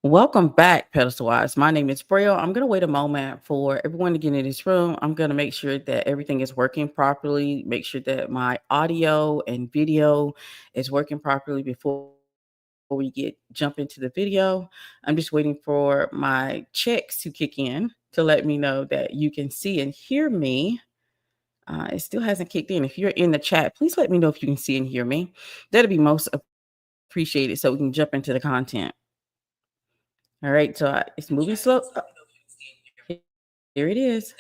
Welcome back, Pedestal Wise. My name is Braille. I'm going to wait a moment for everyone to get in this room. I'm going to make sure that everything is working properly, make sure that my audio and video is working properly before we jump into the video. I'm just waiting for my checks to kick in to let me know that you can see and hear me. It still hasn't kicked in. If you're in the chat, please let me know if you can see and hear me. That'd be most appreciated so we can jump into the content. All right, so it's moving slow. Here it is.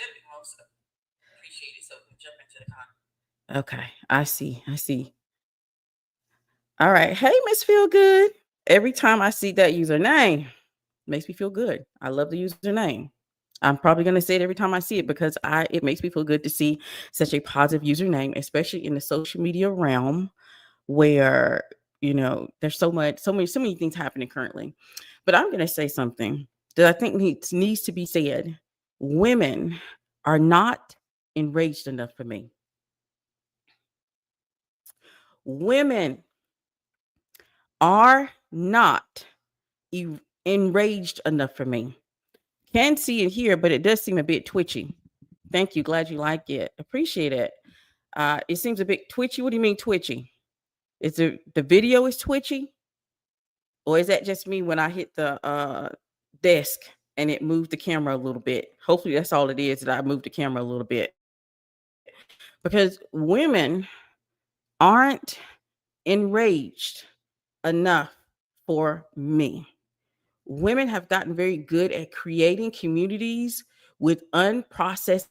Okay, I see. I see. All right. Hey, Miss Feel Good. Every time I see that username, makes me feel good. I love the username. I'm probably going to say it every time I see it because it makes me feel good to see such a positive username, especially in the social media realm where there's so many things happening currently. But I'm going to say something that I think needs to be said. Women are not enraged enough for me. Women are not enraged enough for me. Can see and hear, but it does seem a bit twitchy. Thank you. Glad you like it. Appreciate it. It seems a bit twitchy. What do you mean twitchy? Is the video is twitchy? Or is that just me when I hit the desk and it moved the camera a little bit? Hopefully that's all it is, that I moved the camera a little bit. Because women aren't enraged enough for me. Women have gotten very good at creating communities with unprocessed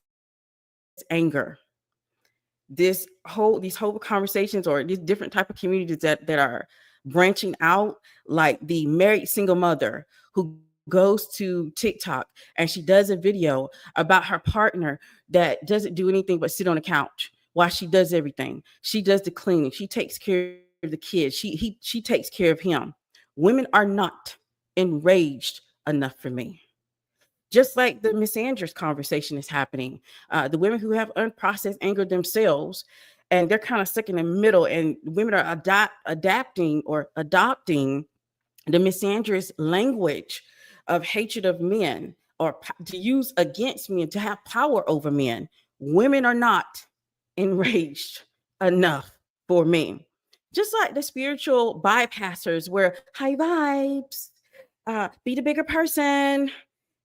anger. These whole conversations, or these different type of communities that are branching out, like the married single mother who goes to TikTok and she does a video about her partner that doesn't do anything but sit on the couch while she does everything. She does the cleaning. She takes care of the kids. She takes care of him. Women are not enraged enough for me. Just like the misandrous conversation is happening. The women who have unprocessed anger themselves, and they're kind of stuck in the middle, and women are adapting or adopting the misandrous language of hatred of men, or to use against men, to have power over men. Women are not enraged enough for me. Just like the spiritual bypassers, where high vibes, be the bigger person.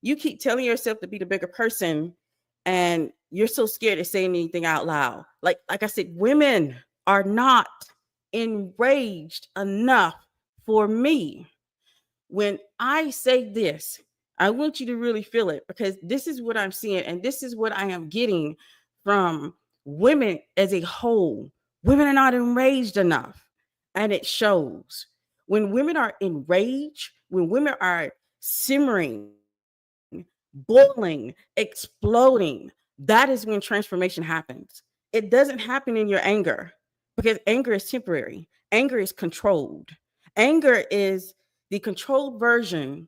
You keep telling yourself to be the bigger person, and you're so scared of saying anything out loud. Like I said, women are not enraged enough for me. When I say this, I want you to really feel it, because this is what I'm seeing, and this is what I am getting from women as a whole. Women are not enraged enough, and it shows. When women are enraged, when women are simmering, boiling, exploding, that is when transformation happens. It doesn't happen in your anger, because anger is temporary. Anger is controlled. Anger is the controlled version,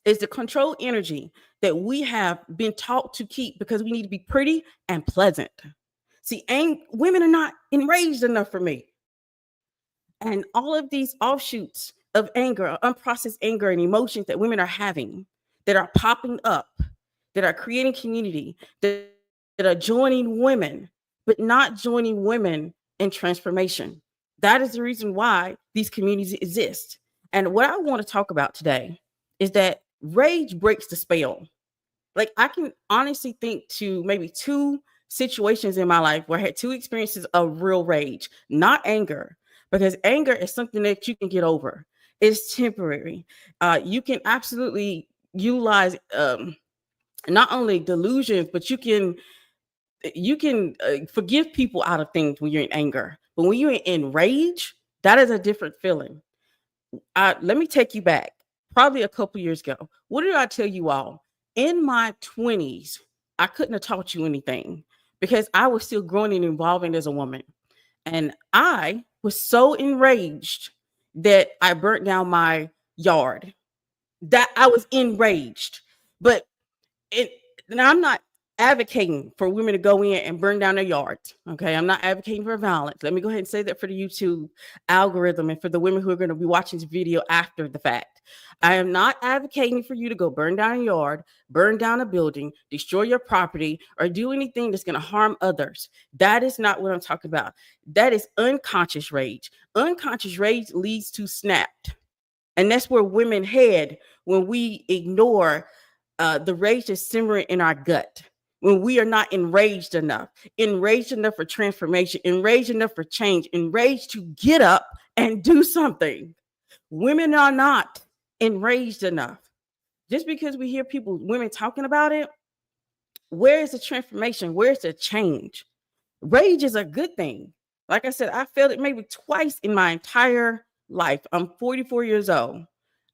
is the controlled energy that we have been taught to keep because we need to be pretty and pleasant. See, women are not enraged enough for me. And all of these offshoots of anger, unprocessed anger and emotions that women are having, that are popping up, that are creating community, that are joining women, but not joining women in transformation. That is the reason why these communities exist. And what I want to talk about today is that rage breaks the spell. Like, I can honestly think to maybe two situations in my life where I had two experiences of real rage, not anger, because anger is something that you can get over. It's temporary. You can absolutely utilize not only delusions, but you can forgive people out of things when you're in anger. But when you're in rage, that is a different feeling. Let me take you back, probably a couple years ago. What did I tell you all? In my 20s, I couldn't have taught you anything because I was still growing and evolving as a woman. And I was so enraged that I burnt down my yard. That I was enraged. But now I'm not advocating for women to go in and burn down their yards. Okay. I'm not advocating for violence. Let me go ahead and say that for the YouTube algorithm and for the women who are going to be watching this video after the fact. I am not advocating for you to go burn down a yard, burn down a building, destroy your property, or do anything that's going to harm others. That is not what I'm talking about. That is unconscious rage. Unconscious rage leads to snapped. And that's where women head when we ignore the rage that's simmering in our gut, when we are not enraged enough for transformation, enraged enough for change, enraged to get up and do something. Women are not enraged enough. Just because we hear women talking about it, where is the transformation? Where's the change? Rage is a good thing. Like I said, I felt it maybe twice in my entire life. I'm 44 years old.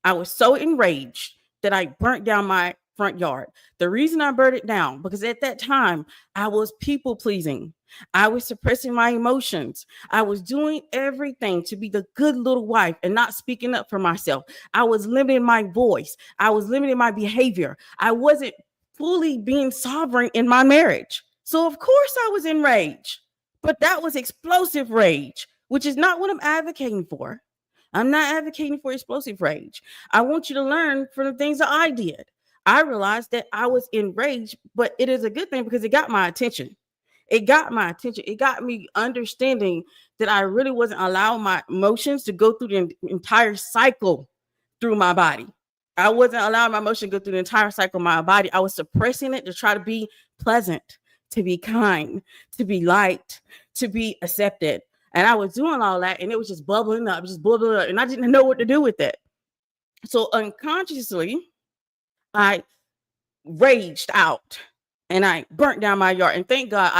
I was so enraged that I burnt down my front yard. The reason I burned it down, because at that time I was people pleasing. I was suppressing my emotions. I was doing everything to be the good little wife and not speaking up for myself. I was limiting my voice. I was limiting my behavior. I wasn't fully being sovereign in my marriage. So of course I was enraged, but that was explosive rage, which is not what I'm advocating for. I'm not advocating for explosive rage. I want you to learn from the things that I did. I realized that I was enraged, but it is a good thing because it got my attention. It got my attention. It got me understanding that I really wasn't allowing my emotions to go through the entire cycle through my body. I wasn't allowing my emotion to go through the entire cycle of my body. I was suppressing it to try to be pleasant, to be kind, to be liked, to be accepted. And I was doing all that, and it was just bubbling up, and I didn't know what to do with it. So unconsciously, I raged out and I burnt down my yard. And thank God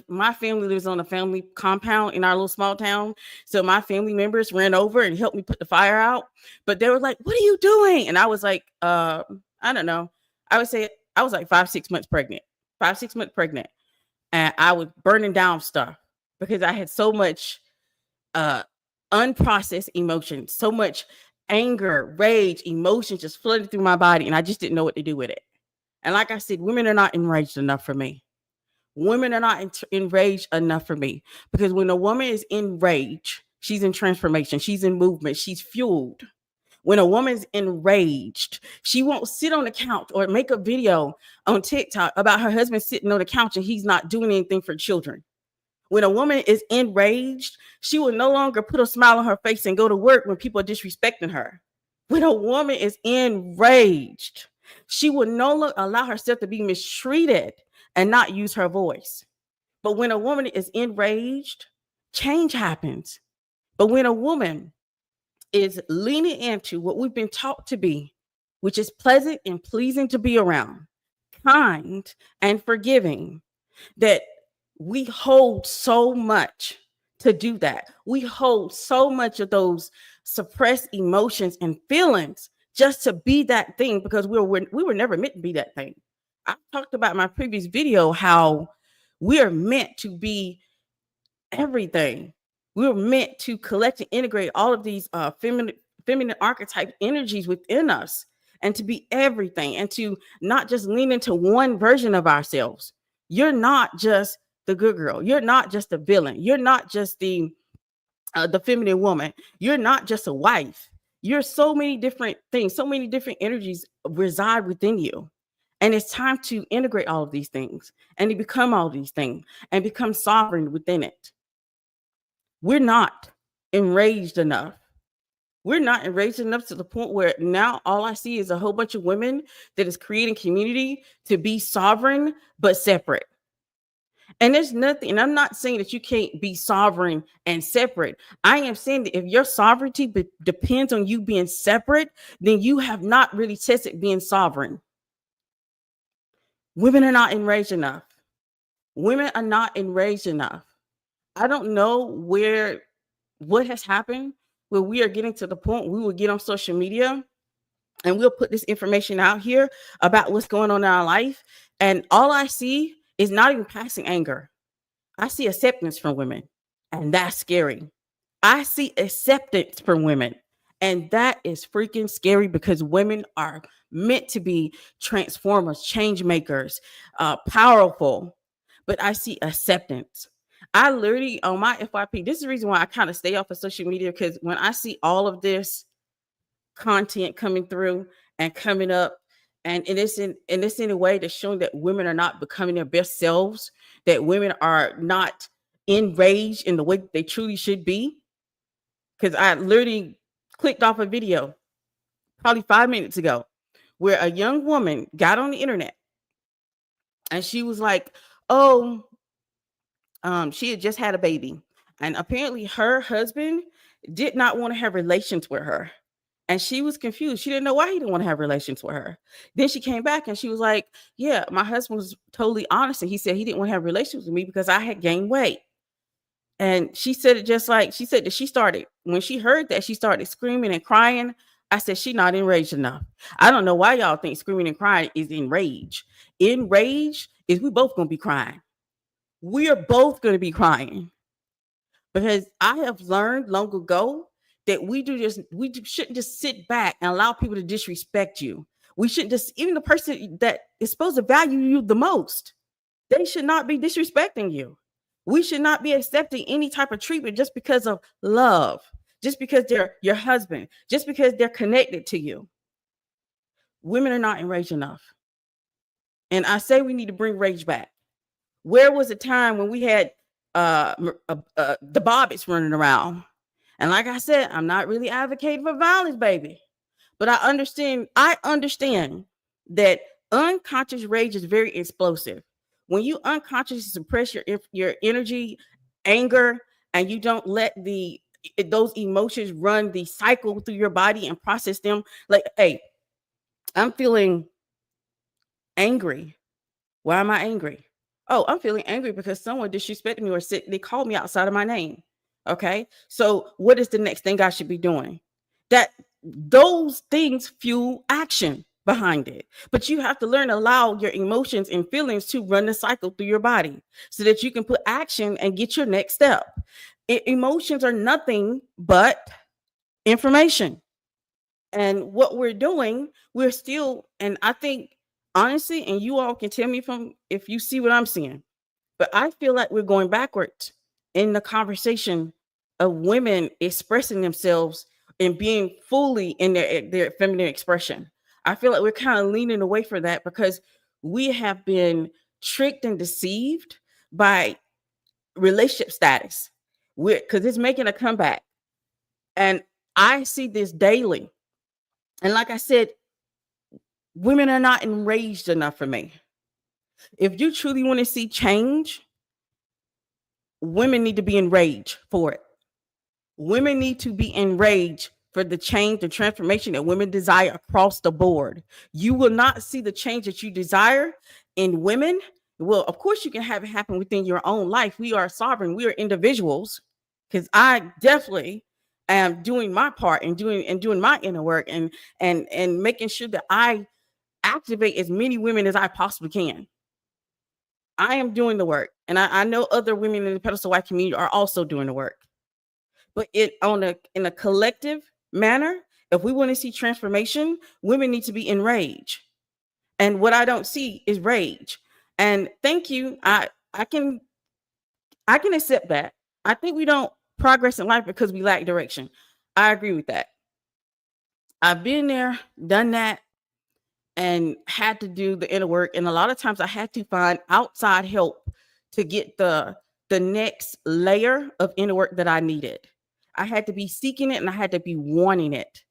my family lives on a family compound in our little small town. So my family members ran over and helped me put the fire out. But they were like, "What are you doing?" And I was like, I don't know. I would say I was like 5-6 months pregnant. And I was burning down stuff because I had so much unprocessed emotion, so much anger, rage, emotion just flooded through my body, and I just didn't know what to do with it. And like I said, women are not enraged enough for me. Women are not enraged enough for me, because when a woman is enraged, she's in transformation, she's in movement, she's fueled. When a woman's enraged, she won't sit on the couch or make a video on TikTok about her husband sitting on the couch and he's not doing anything for children. When a woman is enraged, she will no longer put a smile on her face and go to work when people are disrespecting her. When a woman is enraged, she will no longer allow herself to be mistreated and not use her voice. But when a woman is enraged, change happens. But when a woman is leaning into what we've been taught to be, which is pleasant and pleasing to be around, kind and forgiving, that we hold so much to do that. We hold so much of those suppressed emotions and feelings just to be that thing, because we were never meant to be that thing. I talked about in my previous video how we are meant to be everything. We were meant to collect and integrate all of these feminine archetype energies within us, and to be everything, and to not just lean into one version of ourselves. You're not just the good girl. You're not just the villain. You're not just the feminine woman. You're not just a wife. You're so many different things. So many different energies reside within you. And it's time to integrate all of these things and to become all these things and become sovereign within it. We're not enraged enough. We're not enraged enough to the point where now all I see is a whole bunch of women that is creating community to be sovereign but separate. And there's nothing, and I'm not saying that you can't be sovereign and separate. I am saying that if your sovereignty depends on you being separate, then you have not really tested being sovereign. Women are not enraged enough. Women are not enraged enough. I don't know what has happened where we are getting to the point we will get on social media and we'll put this information out here about what's going on in our life. And all I see is not even passing anger. I see acceptance from women, and that's scary. I see acceptance from women, And that is freaking scary because women are meant to be transformers, change makers, powerful. But I see acceptance. I literally on my FYP, this is the reason why I kind of stay off of social media, because when I see all of this content coming through and coming up, and it's in a way that's showing that women are not becoming their best selves, that women are not enraged in the way they truly should be. Because I literally clicked off a video probably 5 minutes ago where a young woman got on the internet and she was like, oh, she had just had a baby. And apparently her husband did not want to have relations with her. And she was confused. She didn't know why he didn't want to have relations with her. Then she came back and she was like, yeah, my husband was totally honest. And he said he didn't want to have relations with me because I had gained weight. And she said it just like she said that she started, when she heard that, she started screaming and crying. I said, she's not enraged enough. I don't know why y'all think screaming and crying is enraged. Enraged is we both going to be crying. We are both going to be crying, because I have learned long ago that shouldn't just sit back and allow people to disrespect you. We shouldn't just, even the person that is supposed to value you the most, they should not be disrespecting you. We should not be accepting any type of treatment just because of love, just because they're your husband, just because they're connected to you. Women are not enraged enough. And I say we need to bring rage back. Where was the time when we had the Bobbits running around? And like I said, I'm not really advocating for violence, baby. But I understand that unconscious rage is very explosive. When you unconsciously suppress your energy, anger, and you don't let those emotions run the cycle through your body and process them. Like, hey, I'm feeling angry. Why am I angry? Oh, I'm feeling angry because someone disrespected me or they called me outside of my name. Okay. So what is the next thing I should be doing? That those things fuel action behind it. But you have to learn to allow your emotions and feelings to run the cycle through your body so that you can put action and get your next step. Emotions are nothing but information. And what we're doing, we're still, and I think honestly, and you all can tell me from if you see what I'm seeing, but I feel like we're going backwards in the conversation of women expressing themselves and being fully in their feminine expression. I feel like we're kind of leaning away from that because we have been tricked and deceived by relationship status. Because it's making a comeback. And I see this daily. And like I said, women are not enraged enough for me. If you truly want to see change, women need to be enraged for it. Women need to be enraged for the change, the transformation that women desire across the board. You will not see the change that you desire in women. Well, of course, you can have it happen within your own life. We are sovereign. We are individuals. Because I definitely am doing my part and doing my inner work and making sure that I activate as many women as I possibly can. I am doing the work, and I know other women in the pedestal white community are also doing the work. But in a collective manner, if we want to see transformation, women need to be enraged. And what I don't see is rage. And thank you. I can accept that. I think we don't progress in life because we lack direction. I agree with that. I've been there, done that, and had to do the inner work. And a lot of times I had to find outside help to get the next layer of inner work that I needed. I had to be seeking it and I had to be wanting it.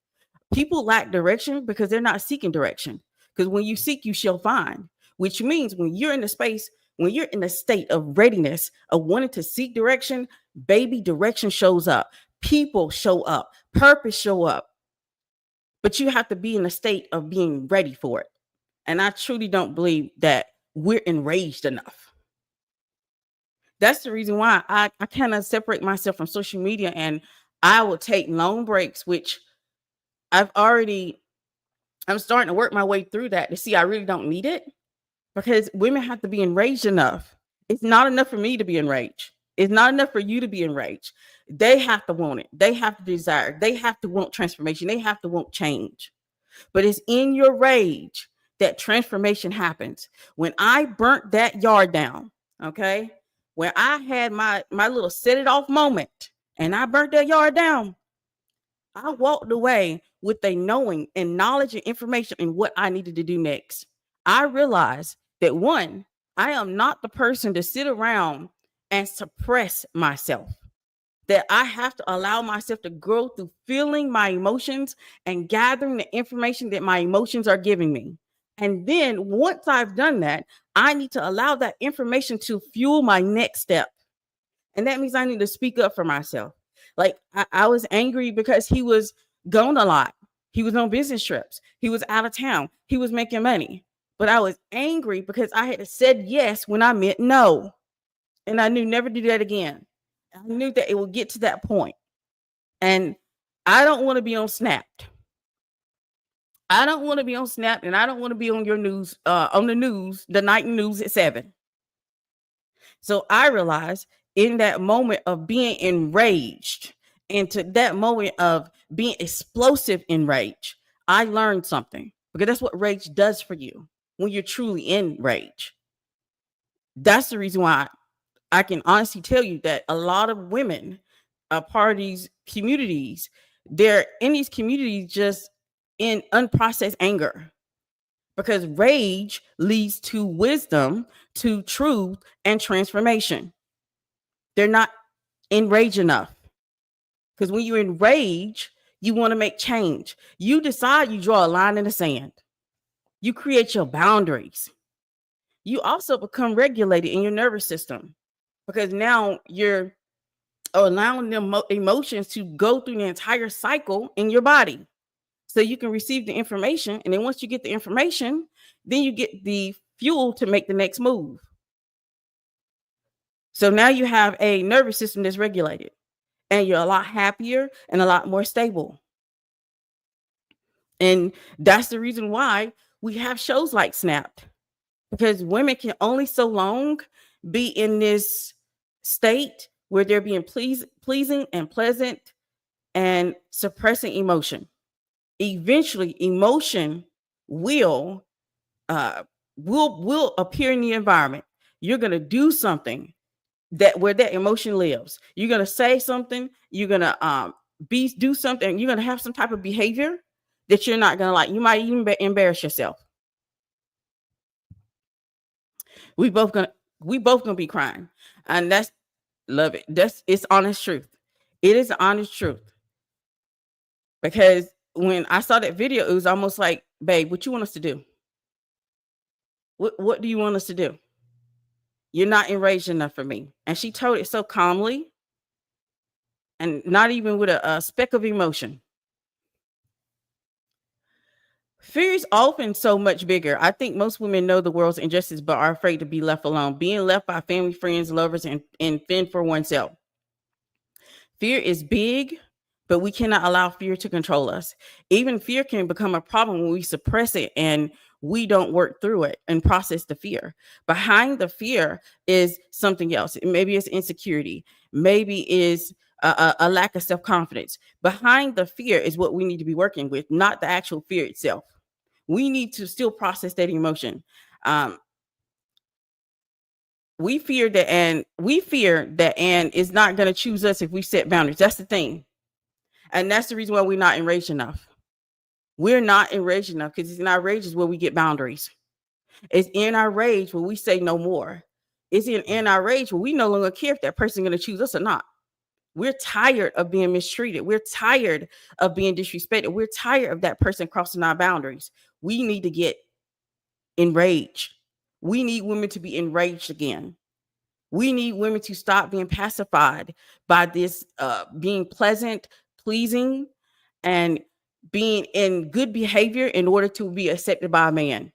People lack direction because they're not seeking direction. Because when you seek, you shall find, which means when you're in the space, when you're in a state of readiness, of wanting to seek direction, baby, direction shows up. People show up. Purpose show up. But you have to be in a state of being ready for it. And I truly don't believe that we're enraged enough. That's the reason why I kind of separate myself from social media, and I will take long breaks, which I'm starting to work my way through that to see I really don't need it, because women have to be enraged enough. It's not enough for me to be enraged. It's not enough for you to be enraged. They have to want it. They have to desire. They have to want transformation. They have to want change. But it's in your rage that transformation happens. When I burnt that yard down, okay, when I had my little set it off moment and I burnt that yard down, I walked away with a knowing and knowledge and information in what I needed to do next. I realized that one, I am not the person to sit around and suppress myself, that I have to allow myself to grow through feeling my emotions and gathering the information that my emotions are giving me. And then once I've done that, I need to allow that information to fuel my next step. And that means I need to speak up for myself. Like I was angry because he was gone a lot. He was on business trips. He was out of town. He was making money. But I was angry because I had said yes when I meant no. And I knew never do that again. I knew that it would get to that point. And I don't want to be on Snapped. I don't want to be on Snap, and I don't want to be on your news, on the news, the night news at 7. So I realized in that moment of being enraged, into that moment of being explosive in rage, I learned something, because that's what rage does for you when you're truly in rage. That's the reason why I can honestly tell you that a lot of women are part of these communities. They're in these communities just in unprocessed anger, because rage leads to wisdom, to truth, and transformation. They're not enraged enough, because when you enrage, you want to make change. You decide, you draw a line in the sand. You create your boundaries. You also become regulated in your nervous system, because now you're allowing them emotions to go through the entire cycle in your body, so you can receive the information. And then once you get the information, then you get the fuel to make the next move. So now you have a nervous system that's regulated, and you're a lot happier and a lot more stable. And that's the reason why we have shows like Snapped, because women can only so long be in this state where they're being pleasing and pleasant and suppressing emotion. Eventually, emotion will will appear in the environment. You're gonna do something that where that emotion lives. You're gonna say something. You're gonna do something. You're gonna have some type of behavior that you're not gonna like. You might even embarrass yourself. We both gonna we both gonna be crying, and that's love it. That's it's honest truth. It is honest truth, because when I saw that video, it was almost like, babe, what you want us to do? What do you want us to do? You're not enraged enough for me. And she told it so calmly, and not even with a speck of emotion. Fear is often so much bigger. I think most women know the world's injustice, but are afraid to be left alone, being left by family, friends, lovers, and fend for oneself. Fear is big, but we cannot allow fear to control us. Even fear can become a problem when we suppress it and we don't work through it and process the fear. Behind the fear is something else. Maybe it's insecurity. Maybe is a lack of self-confidence. Behind the fear is what we need to be working with, not the actual fear itself. We need to still process that emotion. Um, we fear that Anne is not going to choose us if we set boundaries. That's the thing. And that's the reason why we're not enraged enough. We're not enraged enough, because it's in our rage is where we get boundaries. It's in our rage where we say no more. It's in our rage where we no longer care if that person's going to choose us or not. We're tired of being mistreated. We're tired of being disrespected. We're tired of that person crossing our boundaries. We need to get enraged. We need women to be enraged again. We need women to stop being pacified by this being pleasant, pleasing, and being in good behavior in order to be accepted by a man.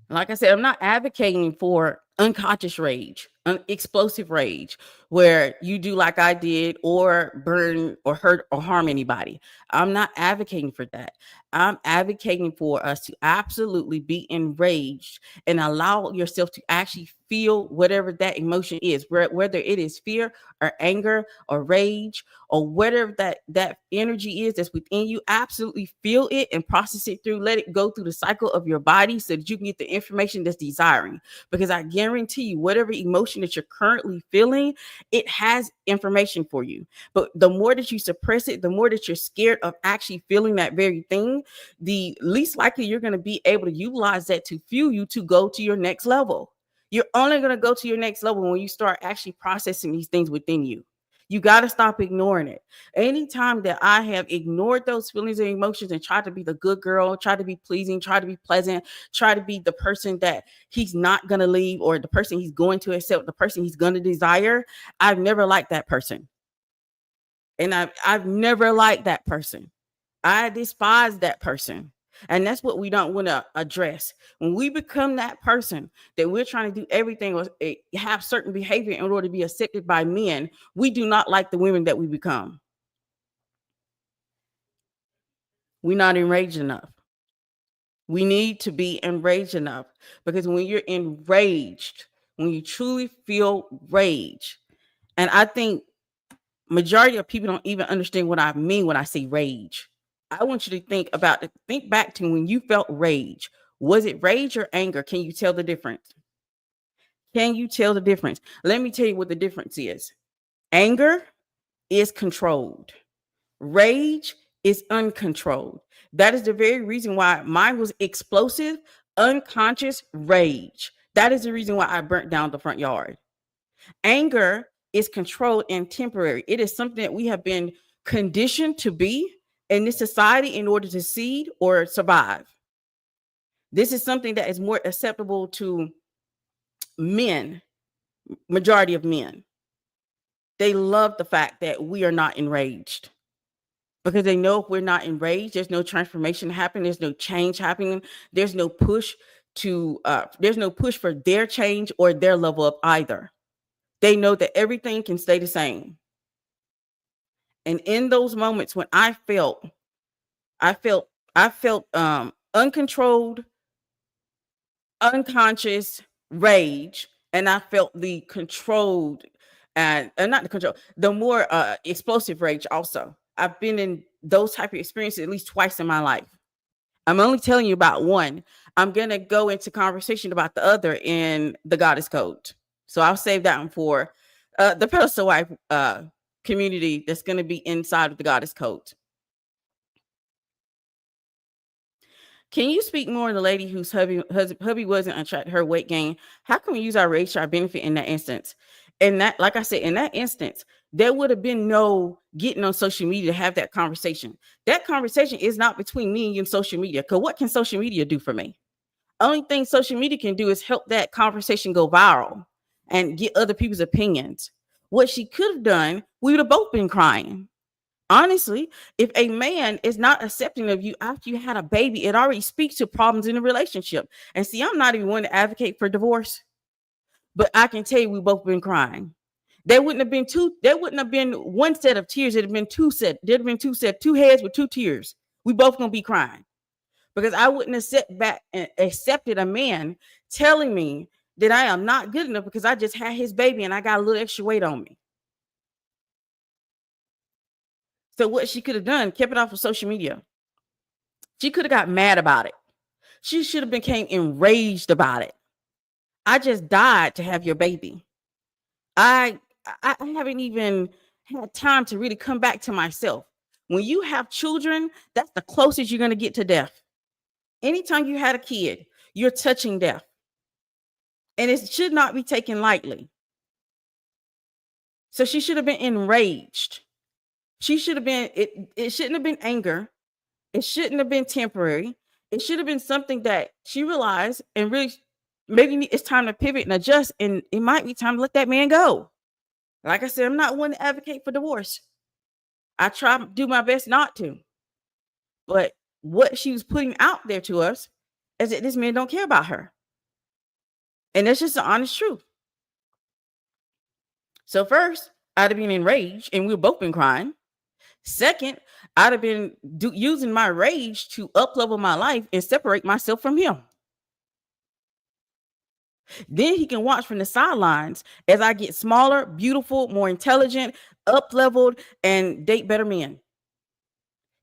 Like I said, I'm not advocating for unconscious rage, explosive rage, where you do like I did, or burn or hurt or harm anybody. I'm not advocating for that. I'm advocating for us to absolutely be enraged and allow yourself to actually feel whatever that emotion is, whether it is fear or anger or rage or whatever that energy is that's within you. Absolutely feel it and process it through. Let it go through the cycle of your body so that you can get the information that's desiring, because I guarantee you, whatever emotion that you're currently feeling, it has information for you. But the more that you suppress it, the more that you're scared of actually feeling that very thing, the least likely you're going to be able to utilize that to fuel you to go to your next level. You're only going to go to your next level when you start actually processing these things within you. You got to stop ignoring it. Anytime that I have ignored those feelings and emotions and tried to be the good girl, try to be pleasing, try to be pleasant, try to be the person that he's not going to leave, or the person he's going to accept, the person he's going to desire, I've never liked that person. And I've never liked that person. I despise that person. And that's what we don't want to address. When we become that person that we're trying to do everything or have certain behavior in order to be accepted by men, we do not like the women that we become. We're not enraged enough. We need to be enraged enough, because when you're enraged, when you truly feel rage, and I think majority of people don't even understand what I mean when I say rage. I want you to think back to when you felt rage. Was it rage or anger? Can you tell the difference? Can you tell the difference? Let me tell you what the difference is. Anger is controlled. Rage is uncontrolled. That is the very reason why mine was explosive, unconscious rage. That is the reason why I burnt down the front yard. Anger is controlled and temporary. It is something that we have been conditioned to be in this society in order to succeed or survive. This is something that is more acceptable to men, majority of men. They love the fact that we are not enraged, because they know if we're not enraged, there's no transformation happening, there's no change happening, there's no push there's no push for their change or their level up either. They know that everything can stay the same. And in those moments when I felt uncontrolled, unconscious rage, and I felt the controlled and not the control, the more explosive rage also. I've been in those type of experiences at least twice in my life. I'm only telling you about one. I'm gonna go into conversation about the other in the Goddess Code. So I'll save that one for the pedestal wife community that's gonna be inside of the Goddess Code. Can you speak more on the lady whose hubby wasn't attracted her weight gain? How can we use our race to our benefit in that instance? And that, like I said, in that instance, there would have been no getting on social media to have that conversation. That conversation is not between me and you and social media. Because what can social media do for me? Only thing social media can do is help that conversation go viral and get other people's opinions. What she could have done, we would have both been crying. Honestly, if a man is not accepting of you after you had a baby, it already speaks to problems in the relationship. And see, I'm not even one to advocate for divorce, but I can tell you we both been crying. There wouldn't have been one set of tears. There'd have been two heads with two tears. We both gonna be crying, because I wouldn't have sat back and accepted a man telling me that I am not good enough because I just had his baby and I got a little extra weight on me. So what she could have done, kept it off of social media. She could have got mad about it. She should have became enraged about it. I just died to have your baby. I I haven't even had time to really come back to myself. When you have children, that's the closest you're going to get to death. Anytime you had a kid, you're touching death. And it should not be taken lightly. So she should have been enraged. She should have been it shouldn't have been anger. It shouldn't have been temporary. It should have been something that she realized and really maybe it's time to pivot and adjust. And it might be time to let that man go. Like I said, I'm not one to advocate for divorce. I try to do my best not to. But what she was putting out there to us is that this man don't care about her. And that's just the honest truth. So first, I'd have been enraged and we've both been crying. Second, I'd have been using my rage to up-level my life and separate myself from him. Then he can watch from the sidelines as I get smaller, beautiful, more intelligent, up-leveled, and date better men.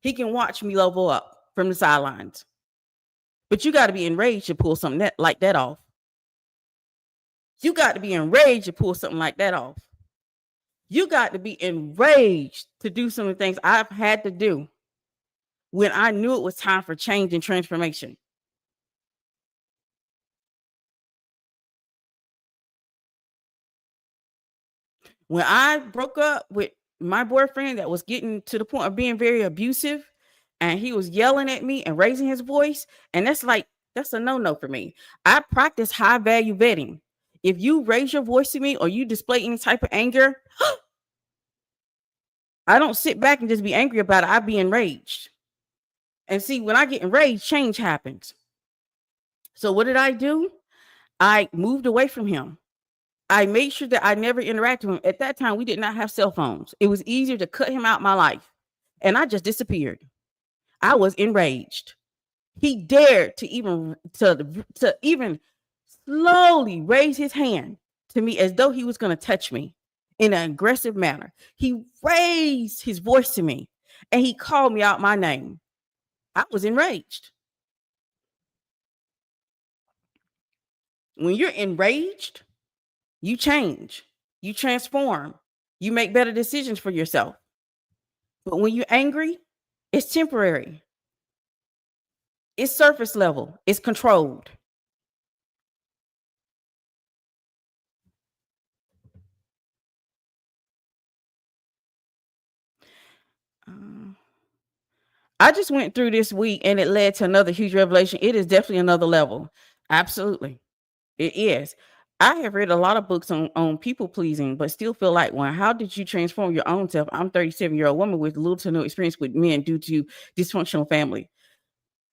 He can watch me level up from the sidelines. But you got to be enraged to pull something like that off. You got to be enraged to pull something like that off. You got to be enraged to do some of the things I've had to do when I knew it was time for change and transformation. When I broke up with my boyfriend that was getting to the point of being very abusive and he was yelling at me and raising his voice, and that's a no-no for me. I practice high value vetting. If you raise your voice to me or you display any type of anger, I don't sit back and just be angry about it. I be enraged. And see, when I get enraged, change happens. So what did I do? I moved away from him. I made sure that I never interacted with him. At that time, we did not have cell phones. It was easier to cut him out of my life. And I just disappeared. I was enraged. He dared to even slowly raise his hand to me as though he was going to touch me in an aggressive manner. He raised his voice to me and he called me out my name. I was enraged. When you're enraged, you change, you transform, you make better decisions for yourself. But when you're angry, it's temporary. It's surface level. It's controlled. I just went through this week and it led to another huge revelation. It is definitely another level. Absolutely. It is. I have read a lot of books on people pleasing, but still feel like one. How did you transform your own self? I'm a 37-year-old woman with little to no experience with men due to dysfunctional family.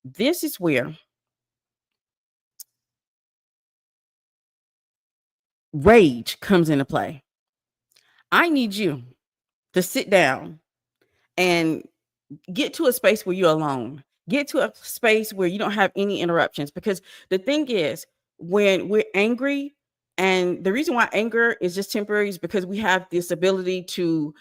This is where rage comes into play. I need you to sit down and get to a space where you're alone. Get to a space where you don't have any interruptions. Because the thing is, when we're angry, and the reason why anger is just temporary is because we have this ability to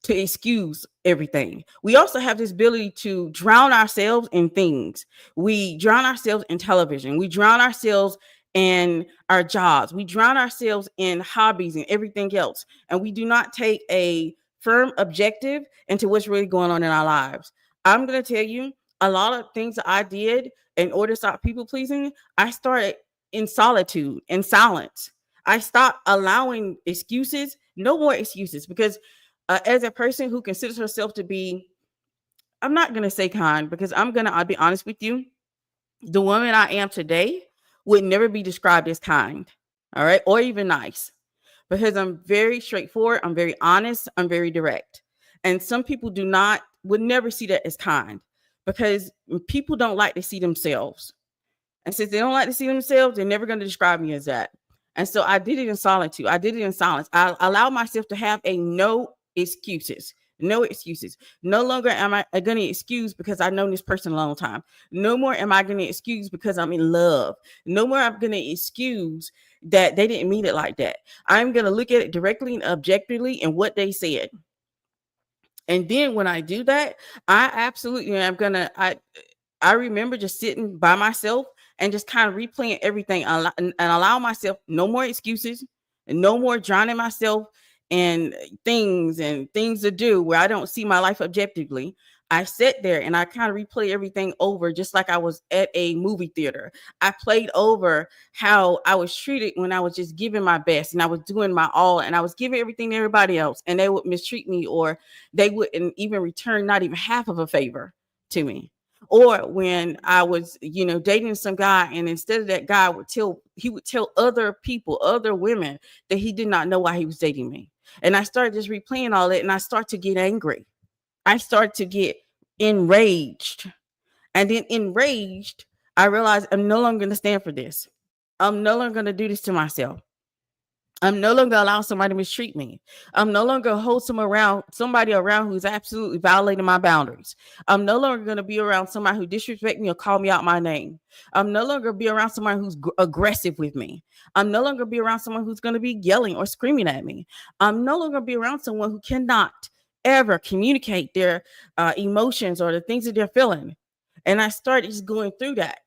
excuse everything. We also have this ability to drown ourselves in things. We drown ourselves in television. We drown ourselves in our jobs. We drown ourselves in hobbies and everything else. And we do not take a firm objective into what's really going on in our lives. I'm going to tell you a lot of things that I did in order to stop people pleasing. I started in solitude, in silence. I stopped allowing excuses, no more excuses, because as a person who considers herself to be, I'm not going to say kind, because I'll be honest with you. The woman I am today would never be described as kind, all right, or even nice, because I'm very straightforward. I'm very honest. I'm very direct. And some people would never see that as kind, because people don't like to see themselves. And since they don't like to see themselves, they're never going to describe me as that. And so I did it in solitude. I did it in silence. I allowed myself to have a no excuses. No excuses. No longer am I going to excuse because I've known this person a long time. No more am I going to excuse because I'm in love. No more I'm going to excuse that they didn't mean it like that. I'm going to look at it directly and objectively and what they said. And then when I do that, I absolutely am going to, I remember just sitting by myself and just kind of replaying everything and allow myself no more excuses and no more drowning myself in things to do where I don't see my life objectively. I sat there and I kind of replay everything over just like I was at a movie theater. I played over how I was treated when I was just giving my best and I was doing my all and I was giving everything to everybody else and they would mistreat me or they wouldn't even return not even half of a favor to me. Or when I was, dating some guy, and instead of that guy he would tell other people, other women, that he did not know why he was dating me. And I started just replaying all that, and I start to get angry. I start to get enraged. And then enraged, I realized I'm no longer going to stand for this. I'm no longer going to do this to myself. I'm no longer allowing somebody to mistreat me. I'm no longer hold somebody around who's absolutely violating my boundaries. I'm no longer going to be around somebody who disrespect me or call me out my name. I'm no longer be around someone who's aggressive with me. I'm no longer be around someone who's going to be yelling or screaming at me. I'm no longer be around someone who cannot ever communicate their emotions or the things that they're feeling. And I started just going through that.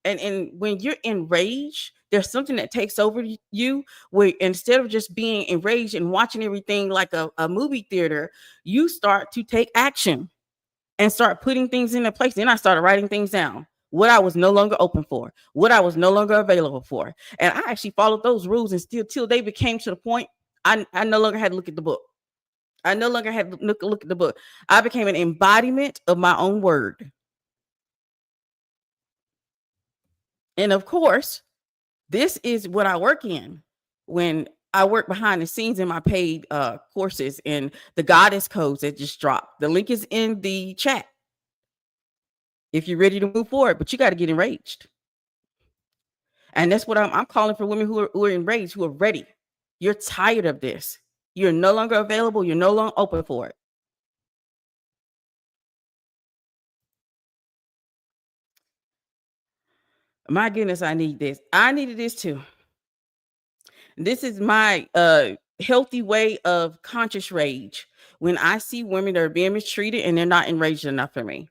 And when you're enraged, there's something that takes over you, where instead of just being enraged and watching everything like a movie theater, you start to take action and start putting things into place. Then I started writing things down, what I was no longer open for, what I was no longer available for. And I actually followed those rules, and still till they became to the point I no longer had to look at the book. I no longer had to look at the book. I became an embodiment of my own word. And of course, this is what I work in when I work behind the scenes in my paid courses and the goddess codes that just dropped. The link is in the chat if you're ready to move forward, but you got to get enraged. And that's what I'm calling for women who are enraged, who are ready. You're tired of this. You're no longer available. You're no longer open for it. My goodness, I need this. I needed this too. This is my healthy way of conscious rage. When I see women that are being mistreated and they're not enraged enough for me.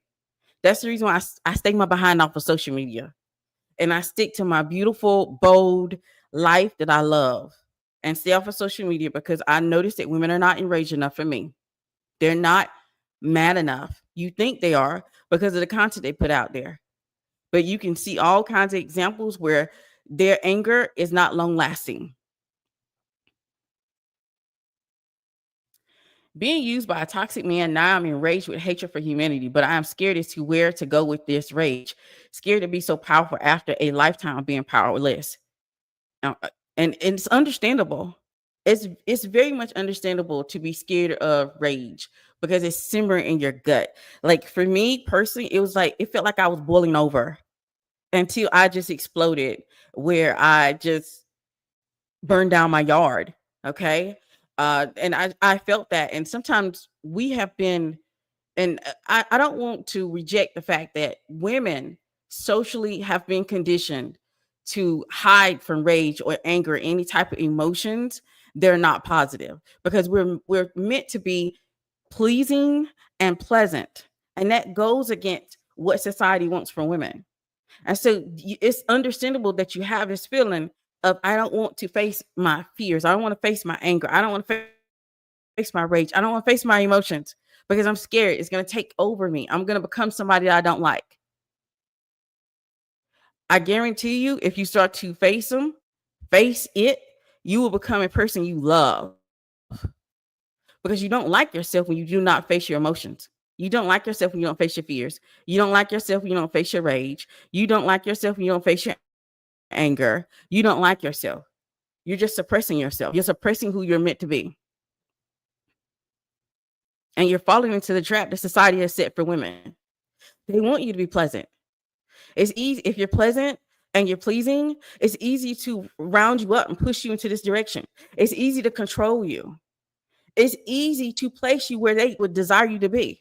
That's the reason why I stay my behind off of social media. And I stick to my beautiful, bold life that I love and stay off of social media, because I notice that women are not enraged enough for me. They're not mad enough. You think they are because of the content they put out there. But you can see all kinds of examples where their anger is not long lasting. Being used by a toxic man, now I'm enraged with hatred for humanity, but I am scared as to where to go with this rage. Scared to be so powerful after a lifetime of being powerless. And it's understandable. It's very much understandable to be scared of rage because it's simmering in your gut. Like for me personally, it felt like I was boiling over until I just exploded, where I just burned down my yard. Okay. And I felt that. And sometimes we have been, and I don't want to reject the fact that women socially have been conditioned to hide from rage or anger, any type of emotions. They're not positive because we're meant to be pleasing and pleasant. And that goes against what society wants from women. And so it's understandable that you have this feeling of, I don't want to face my fears. I don't want to face my anger. I don't want to face my rage. I don't want to face my emotions because I'm scared it's going to take over me. I'm going to become somebody that I don't like. I guarantee you, if you start to face it, you will become a person you love, because you don't like yourself when you do not face your emotions. You don't like yourself when you don't face your fears. You don't like yourself when you don't face your rage. You don't like yourself when you don't face your anger. You don't like yourself. You're just suppressing yourself. You're suppressing who you're meant to be. And you're falling into the trap that society has set for women. They want you to be pleasant. It's easy if you're pleasant and you're pleasing, it's easy to round you up and push you into this direction. It's easy to control you. It's easy to place you where they would desire you to be.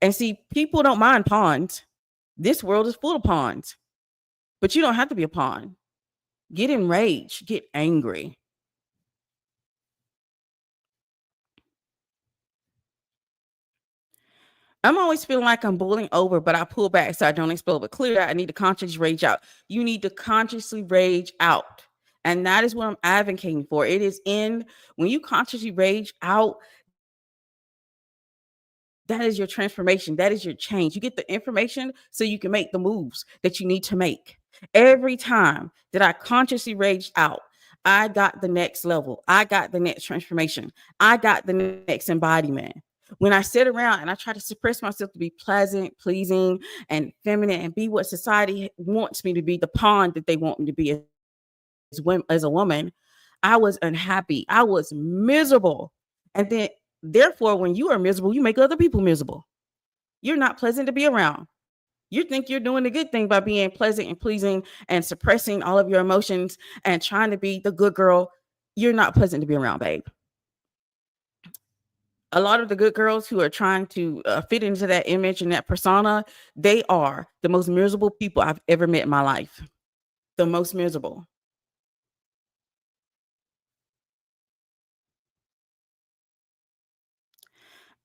And see, people don't mind pawns. This world is full of pawns, but you don't have to be a pawn. Get enraged, get angry. I'm always feeling like I'm boiling over, but I pull back so I don't explode. But clearly, I need to consciously rage out. You need to consciously rage out. And that is what I'm advocating for. It is when you consciously rage out, that is your transformation. That is your change. You get the information so you can make the moves that you need to make. Every time that I consciously raged out, I got the next level. I got the next transformation. I got the next embodiment. When I sit around and I try to suppress myself to be pleasant, pleasing, and feminine and be what society wants me to be, the pawn that they want me to be as a woman, I was unhappy. I was miserable. And then, therefore, when you are miserable, you make other people miserable. You're not pleasant to be around. You think you're doing a good thing by being pleasant and pleasing and suppressing all of your emotions and trying to be the good girl. You're not pleasant to be around, babe. A lot of the good girls who are trying to fit into that image and that persona, they are the most miserable people I've ever met in my life. The most miserable.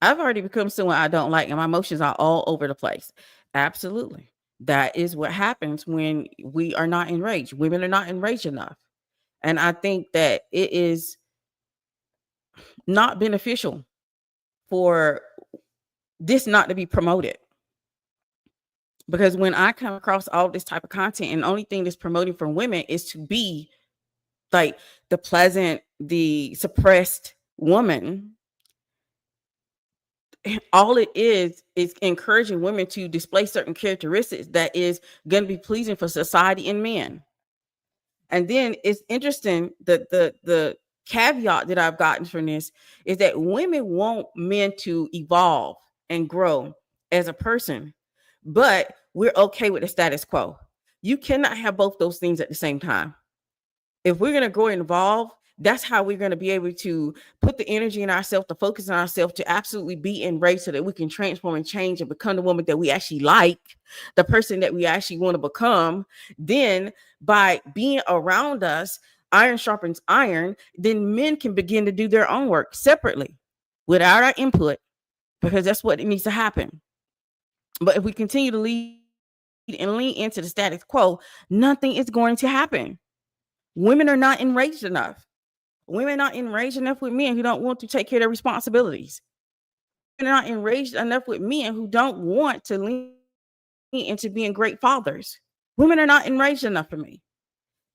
I've already become someone I don't like, and my emotions are all over the place. Absolutely. That is what happens when we are not enraged. Women are not enraged enough. And I think that it is not beneficial for this not to be promoted. Because when I come across all this type of content, and the only thing that's promoting for women is to be like the pleasant, the suppressed woman, all it is encouraging women to display certain characteristics that is going to be pleasing for society and men. And then it's interesting that the caveat that I've gotten from this is that women want men to evolve and grow as a person, but we're okay with the status quo. You cannot have both those things at the same time. If we're going to grow and evolve, that's how we're going to be able to put the energy in ourselves, to focus on ourselves, to absolutely be enraged so that we can transform and change and become the woman that we actually like, the person that we actually want to become. Then by being around us, iron sharpens iron, then men can begin to do their own work separately without our input, because that's what needs to happen. But if we continue to lead and lean into the status quo, nothing is going to happen. Women are not enraged enough. Women are not enraged enough with men who don't want to take care of their responsibilities. Women are not enraged enough with men who don't want to lean into being great fathers. Women are not enraged enough for me.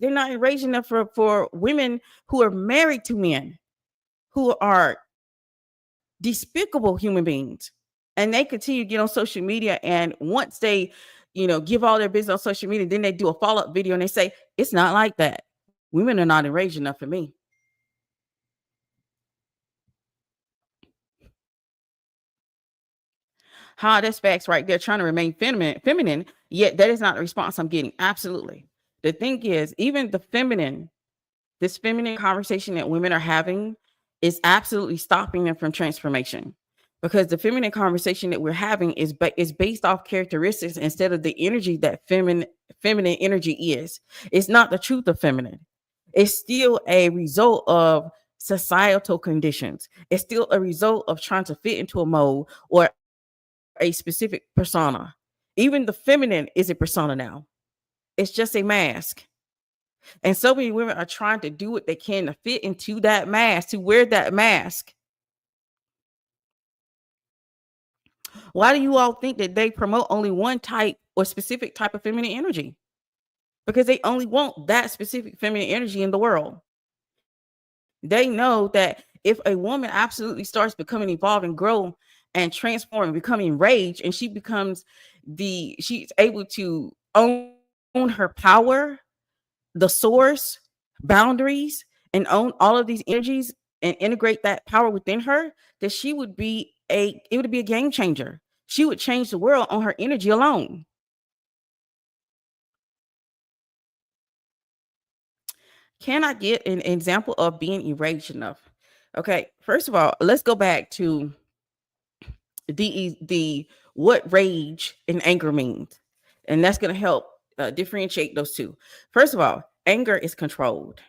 They're not enraged enough for women who are married to men who are despicable human beings. And they continue to get on social media. And once they, give all their business on social media, then they do a follow-up video and they say, it's not like that. Women are not enraged enough for me. That's facts right there, trying to remain feminine, yet that is not the response I'm getting. Absolutely. The thing is, even this feminine conversation that women are having is absolutely stopping them from transformation. Because the feminine conversation that we're having is based off characteristics instead of the energy that feminine energy is. It's not the truth of feminine. It's still a result of societal conditions. It's still a result of trying to fit into a mold or a specific persona. Even the feminine is a persona now. It's just a mask. And so many women are trying to do what they can to fit into that mask, to wear that mask. Why do you all think that they promote only one type or specific type of feminine energy? Because they only want that specific feminine energy in the world. They know that if a woman absolutely starts becoming evolved and grow and transform and becoming rage, and she's able to own her power, the source, boundaries, and own all of these energies and integrate that power within her, that it would be a game changer. She would change the world on her energy alone. Can I get an example of being enraged enough? Okay, first of all, let's go back to the what rage and anger means, and that's going to help differentiate those two. First of all, anger is controlled.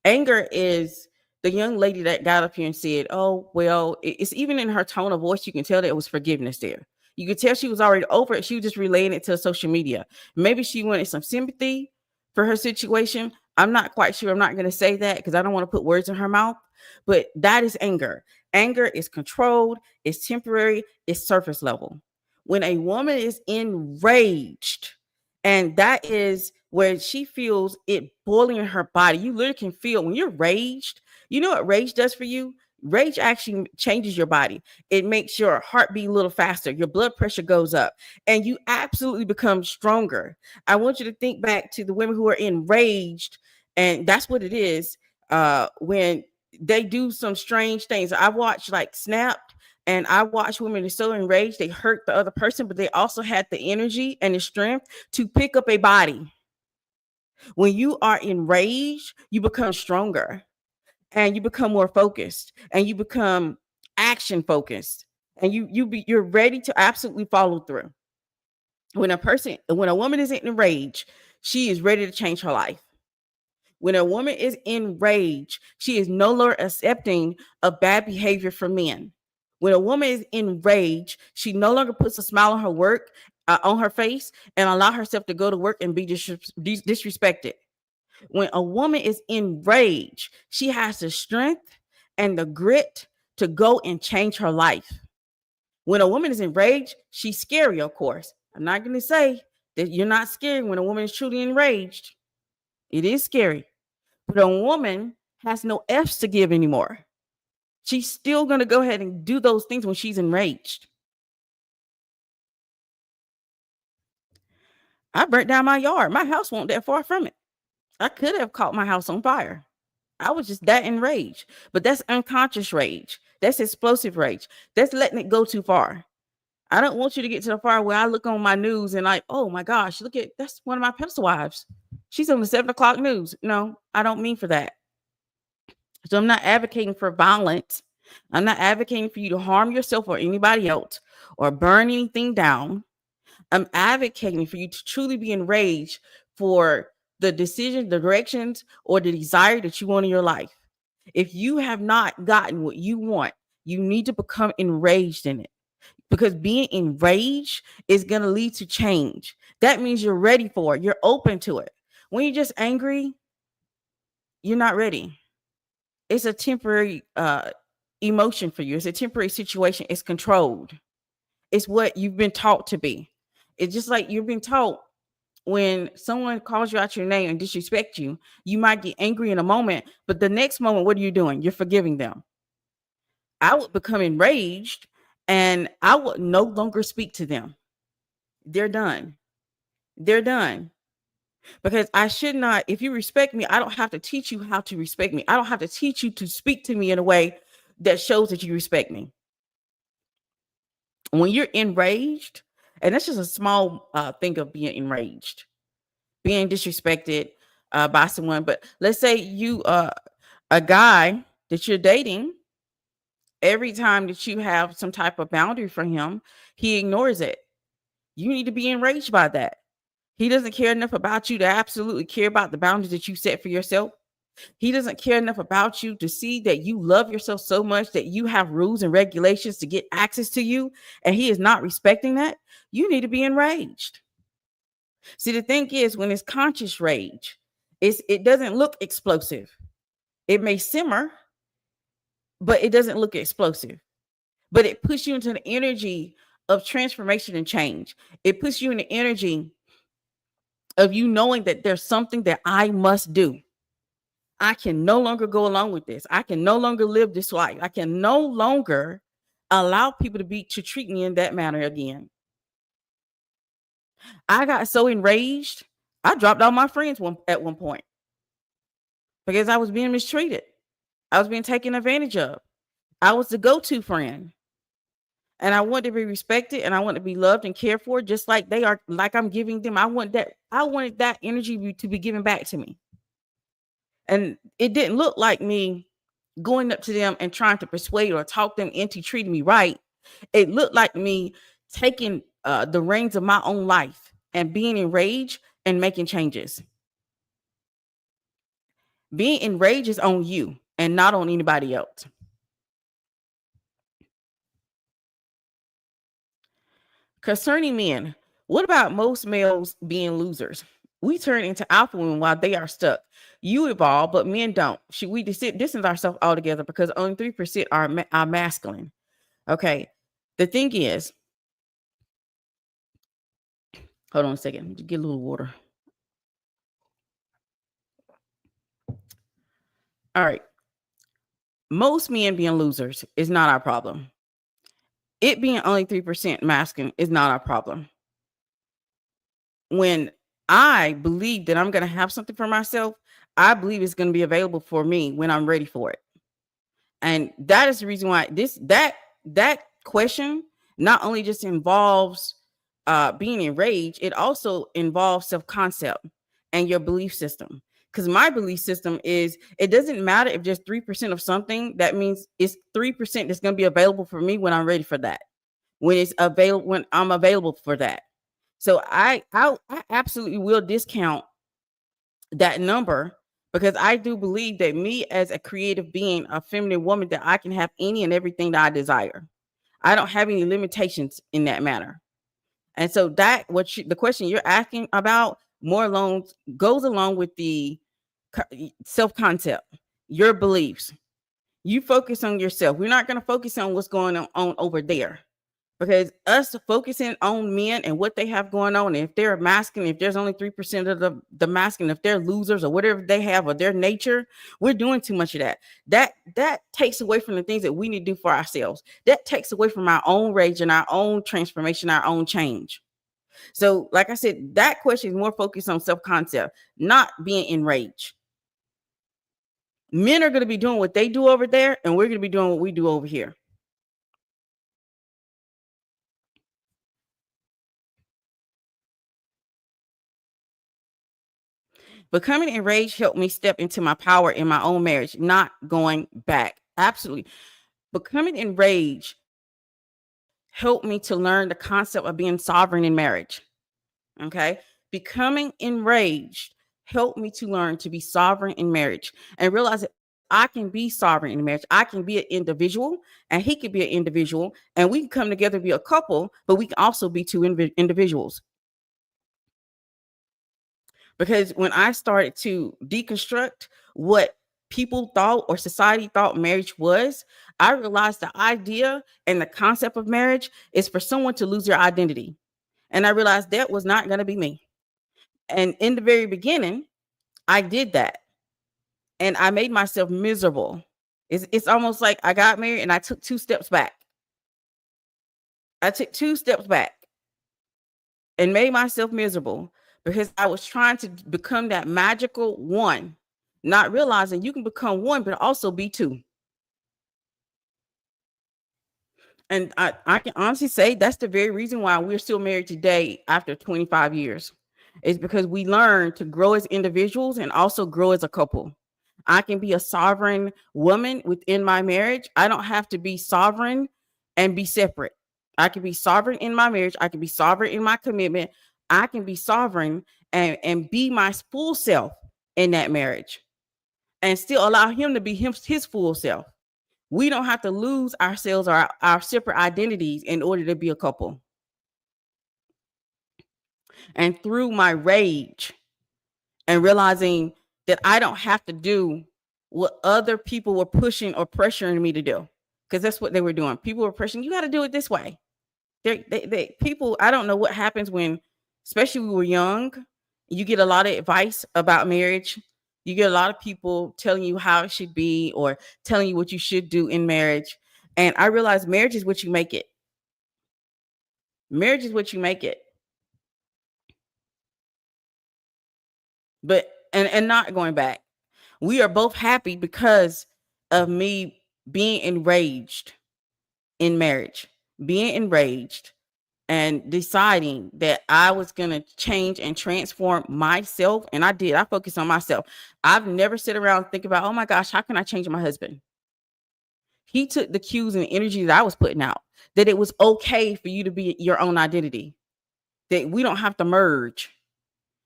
Anger is the young lady that got up here and said, oh well, it's even in her tone of voice, you can tell that it was forgiveness there. You could tell she was already over it. She was just relaying it to social media. Maybe she wanted some sympathy for her situation. I'm not quite sure. I'm not going to say that because I don't want to put words in her mouth, but that is anger. Anger is controlled, it's temporary, it's surface level. When a woman is enraged, and that is where she feels it boiling in her body. You literally can feel when you're raged. You know what rage does for you? Rage actually changes your body. It makes your heart beat a little faster. Your blood pressure goes up and you absolutely become stronger. I want you to think back to the women who are enraged, and that's what it is when they do some strange things. I watched like Snapped, And I watch women that are so enraged, they hurt the other person, but they also had the energy and the strength to pick up a body. When you are enraged, you become stronger and you become more focused and you become action focused and you're ready to absolutely follow through. When a woman is enraged, she is ready to change her life. When a woman is enraged, she is no longer accepting of bad behavior from men. When a woman is enraged, she no longer puts a smile on on her face, and allow herself to go to work and be disrespected. When a woman is enraged, she has the strength and the grit to go and change her life. When a woman is enraged, she's scary, of course. I'm not going to say that you're not scared when a woman is truly enraged. It is scary. But a woman has no F's to give anymore. She's still going to go ahead and do those things when she's enraged. I burnt down my yard. My house wasn't that far from it. I could have caught my house on fire. I was just that enraged. But that's unconscious rage. That's explosive rage. That's letting it go too far. I don't want you to get to the far where I look on my news and like, oh my gosh, that's one of my pedestal wives. She's on the 7 o'clock news. No, I don't mean for that. So I'm not advocating for violence. I'm not advocating for you to harm yourself or anybody else or burn anything down. I'm advocating for you to truly be enraged for the decision, the directions, or the desire that you want in your life. If you have not gotten what you want, you need to become enraged in it. Because being enraged is going to lead to change. That means you're ready for it. You're open to it. When you're just angry, you're not ready. It's a temporary emotion for you. It's a temporary situation. It's controlled. It's what you've been taught to be. It's just like you've been taught when someone calls you out your name and disrespect you, you might get angry in a moment, but the next moment, what are you doing? You're forgiving them. I would become enraged and I would no longer speak to them. They're done. They're done. Because I should not, if you respect me, I don't have to teach you how to respect me. I don't have to teach you to speak to me in a way that shows that you respect me. When you're enraged, and that's just a small thing of being enraged, being disrespected by someone. But let's say you, a guy that you're dating, every time that you have some type of boundary for him, he ignores it. You need to be enraged by that. He doesn't care enough about you to absolutely care about the boundaries that you set for yourself. He doesn't care enough about you to see that you love yourself so much that you have rules and regulations to get access to you, and he is not respecting that. You need to be enraged. See, the thing is, when it's conscious rage, it doesn't look explosive. It may simmer, but it doesn't look explosive. But it puts you into the energy of transformation and change. It puts you in the energy of you knowing that there's something that I must do. I can no longer go along with this. I can no longer live this life. I can no longer allow people to treat me in that manner again. I got so enraged, I dropped all my friends at one point because I was being mistreated. I was being taken advantage of. I was the go-to friend. And I want to be respected and I want to be loved and cared for just like they are, like I'm giving them. I wanted that energy to be given back to me. And it didn't look like me going up to them and trying to persuade or talk them into treating me right. It looked like me taking the reins of my own life and being enraged and making changes. Being enraged is on you and not on anybody else. Concerning men, what about most males being losers? We turn into alpha women while they are stuck. You evolve, but men don't. Should we distance ourselves altogether because only 3% are masculine? Okay. The thing is, hold on a second. Get a little water. All right. Most men being losers is not our problem. It being only 3% masculine is not our problem. When I believe that I'm going to have something for myself, I believe it's going to be available for me when I'm ready for it. And that is the reason why that question not only just involves being enraged, it also involves self-concept and your belief system. Because my belief system is it doesn't matter if just 3% of something, that means it's 3% that's going to be available for me when I'm ready for that, when I'm available for that. So I absolutely will discount that number because I do believe that me as a creative being, a feminine woman, that I can have any and everything that I desire. I don't have any limitations in that matter. And so the question you're asking about more along goes along with the self-concept, your beliefs. You focus on yourself. We're not going to focus on what's going on over there. Because us focusing on men and what they have going on, and if they're masculine, if there's only 3% of the masculine, if they're losers or whatever they have or their nature, we're doing too much of that. That takes away from the things that we need to do for ourselves. That takes away from our own rage and our own transformation, our own change. So, like I said, that question is more focused on self-concept, not being enraged. Men are going to be doing what they do over there, and we're going to be doing what we do over here. Becoming enraged helped me step into my power in my own marriage, not going back. Absolutely. Becoming enraged helped me to learn the concept of being sovereign in marriage. Okay. Becoming enraged helped me to learn to be sovereign in marriage and realize that I can be sovereign in marriage. I can be an individual and he can be an individual, and we can come together, be a couple, but we can also be two individuals. Because when I started to deconstruct what people thought or society thought marriage was, I realized the idea and the concept of marriage is for someone to lose their identity. And I realized that was not going to be me. And in the very beginning, I did that and I made myself miserable. It's almost like I got married and I took 2 steps back. I took 2 steps back and made myself miserable because I was trying to become that magical one, not realizing you can become one, but also be two. And I can honestly say that's the very reason why we're still married today after 25 years. It's because we learn to grow as individuals and also grow as a couple. I can be a sovereign woman within my marriage. I don't have to be sovereign and be separate. I can be sovereign in my marriage. I can be sovereign in my commitment. I can be sovereign and be my full self in that marriage and still allow him to be his full self. We don't have to lose ourselves or our separate identities in order to be a couple. And through my rage and realizing that I don't have to do what other people were pushing or pressuring me to do, because that's what they were doing. People were pressuring, you got to do it this way. People, I don't know what happens when, especially we were young, you get a lot of advice about marriage. You get a lot of people telling you how it should be or telling you what you should do in marriage. And I realized marriage is what you make it. Marriage is what you make it. But and not going back. We are both happy because of me being enraged in marriage, being enraged and deciding that I was going to change and transform myself. And I did. I focused on myself. I've never sit around and think about, oh my gosh, how can I change my husband? He took the cues and the energy that I was putting out, that it was okay for you to be your own identity, that we don't have to merge.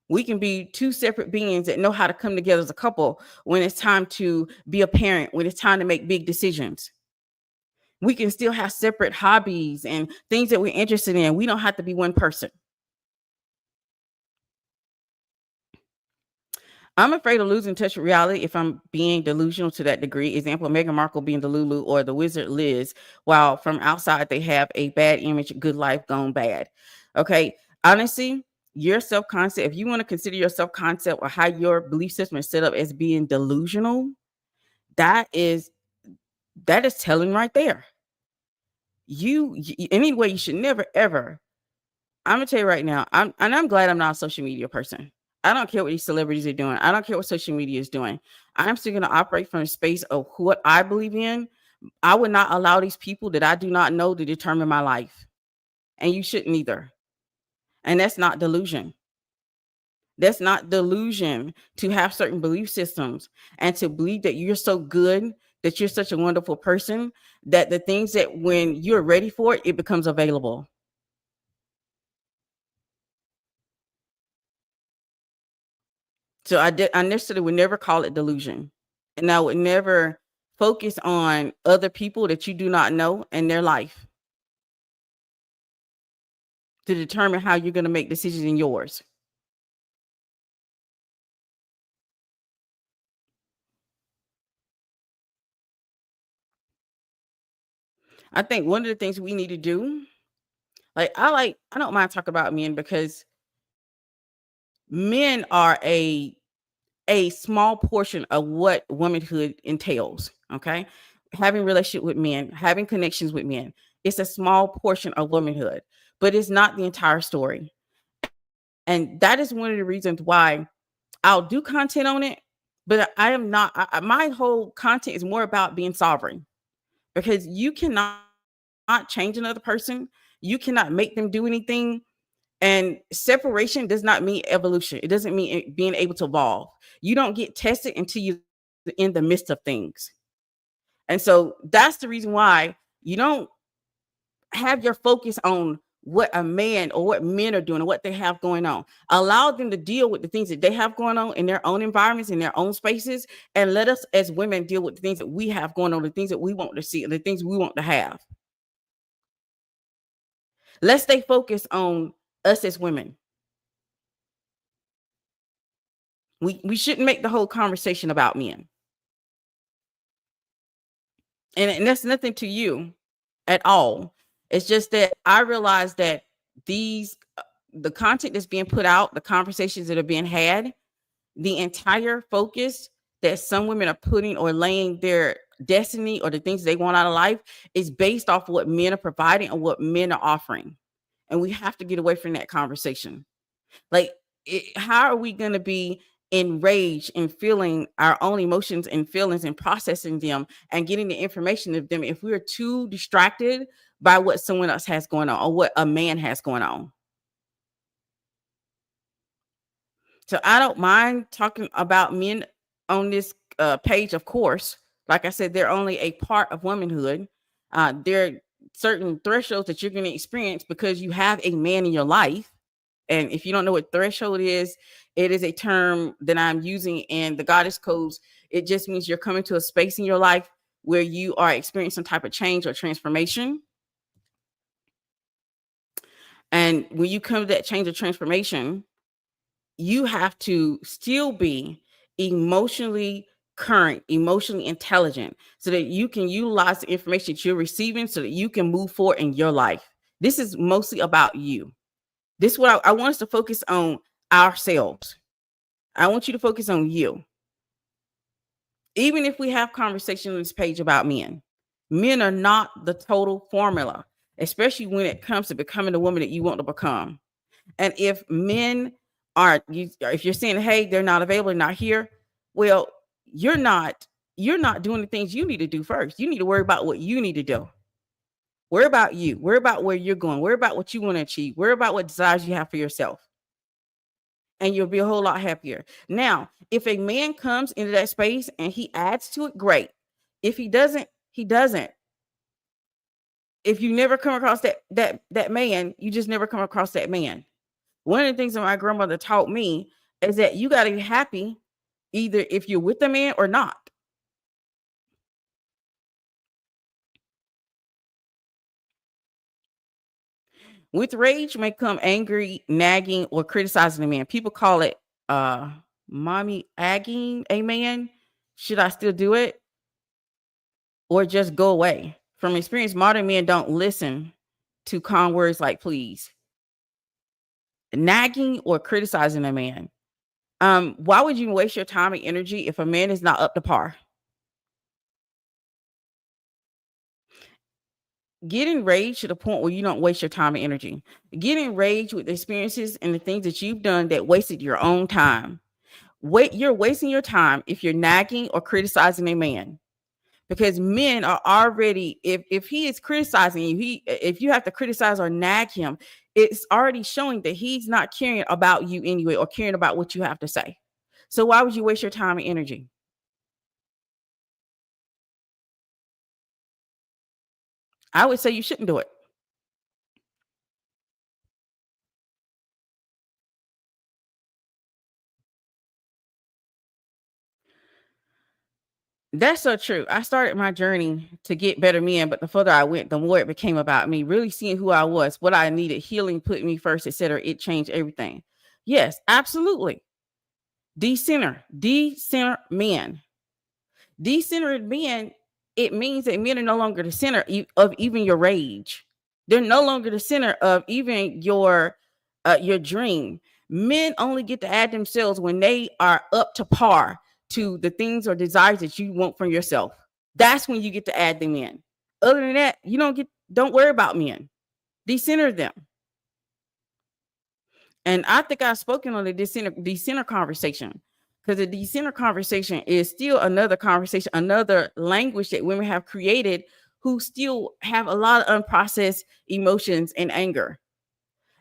We can be two separate beings that know how to come together as a couple when it's time to be a parent, when it's time to make big decisions. We can still have separate hobbies and things that we're interested in. We don't have to be one person. I'm afraid of losing touch with reality if I'm being delusional to that degree. Example, Meghan Markle being the Lulu or the wizard Liz, while from outside they have a bad image, good life gone bad. Okay. Honestly, your self-concept, if you want to consider your self-concept or how your belief system is set up as being delusional, that is telling right there. Anyway, you should never ever. I'm gonna tell you right now. I'm glad I'm not a social media person. I don't care what these celebrities are doing. I don't care what social media is doing. I'm still gonna operate from a space of what I believe in. I would not allow these people that I do not know to determine my life. And you shouldn't either. And that's not delusion. That's not delusion to have certain belief systems and to believe that you're so good, that you're such a wonderful person, that the things that when you're ready for it, it becomes available. So I necessarily would never call it delusion. And I would never focus on other people that you do not know and their life to determine how you're going to make decisions in yours. I think one of the things we need to do, I don't mind talking about men because men are a small portion of what womanhood entails. Okay. Having relationship with men, having connections with men. It's a small portion of womanhood, but it's not the entire story. And that is one of the reasons why I'll do content on it, but I am not, my whole content is more about being sovereign because you cannot not change another person. You cannot make them do anything. And separation does not mean evolution. It doesn't mean being able to evolve. You don't get tested until you're in the midst of things. And so that's the reason why you don't have your focus on what a man or what men are doing or what they have going on. Allow them to deal with the things that they have going on in their own environments, in their own spaces, and let us as women deal with the things that we have going on, the things that we want to see, and the things we want to have. Let's stay focused on us as women. We shouldn't make the whole conversation about men. And that's nothing to you at all. It's just that I realize that these the content that's being put out, the conversations that are being had, the entire focus that some women are putting or laying their destiny or the things they want out of life is based off of what men are providing and what men are offering. And we have to get away from that conversation. Like, how are we going to be enraged and feeling our own emotions and feelings and processing them and getting the information of them if we're too distracted by what someone else has going on or what a man has going on? So I don't mind talking about men on this page, of course. Like I said, they're only a part of womanhood. There are certain thresholds that you're going to experience because you have a man in your life. And if you don't know what threshold is, it is a term that I'm using in the goddess codes. It just means you're coming to a space in your life where you are experiencing some type of change or transformation. And when you come to that change or transformation, you have to still be emotionally current, emotionally intelligent, so that you can utilize the information that you're receiving so that you can move forward in your life. This is mostly about you. This is what I want us to focus on ourselves. I want you to focus on you. Even if we have conversation on this page about men, men are not the total formula, especially when it comes to becoming the woman that you want to become. And if men if you're saying, hey, they're not available, not here, well, you're not doing the things you need to do first. You need to worry about what you need to do. Worry about you. Worry about where you're going. Worry about what you want to achieve. Worry about what desires you have for yourself. And you'll be a whole lot happier. Now, if a man comes into that space and he adds to it, great. If he doesn't, he doesn't. If you never come across that man, you just never come across that man. One of the things that my grandmother taught me is that you got to be happy either if you're with the man or not. With rage may come angry, nagging, or criticizing a man. People call it mommy agging a man. Should I still do it or just go away? From experience, modern men don't listen to calm words like please. Nagging or criticizing a man. Why would you waste your time and energy if a man is not up to par? Get enraged to the point where you don't waste your time and energy. Get enraged with the experiences and the things that you've done that wasted your own time. You're wasting your time if you're nagging or criticizing a man because men are already, if he is criticizing you, if you have to criticize or nag him, it's already showing that he's not caring about you anyway, or caring about what you have to say. So why would you waste your time and energy? I would say you shouldn't do it. That's so true. I started my journey to get better men, but the further I went, the more it became about me, really seeing who I was, what I needed, healing, putting me first, etc. It changed everything. Yes, absolutely. Decenter men. Decentered men, it means that men are no longer the center of even your rage. They're no longer the center of even your dream. Men only get to add themselves when they are up to par to the things or desires that you want from yourself. That's when you get to add them in. Other than that, you don't worry about men. Decenter them. And I think I've spoken on the decenter conversation, because the decenter conversation is still another conversation, another language that women have created, who still have a lot of unprocessed emotions and anger.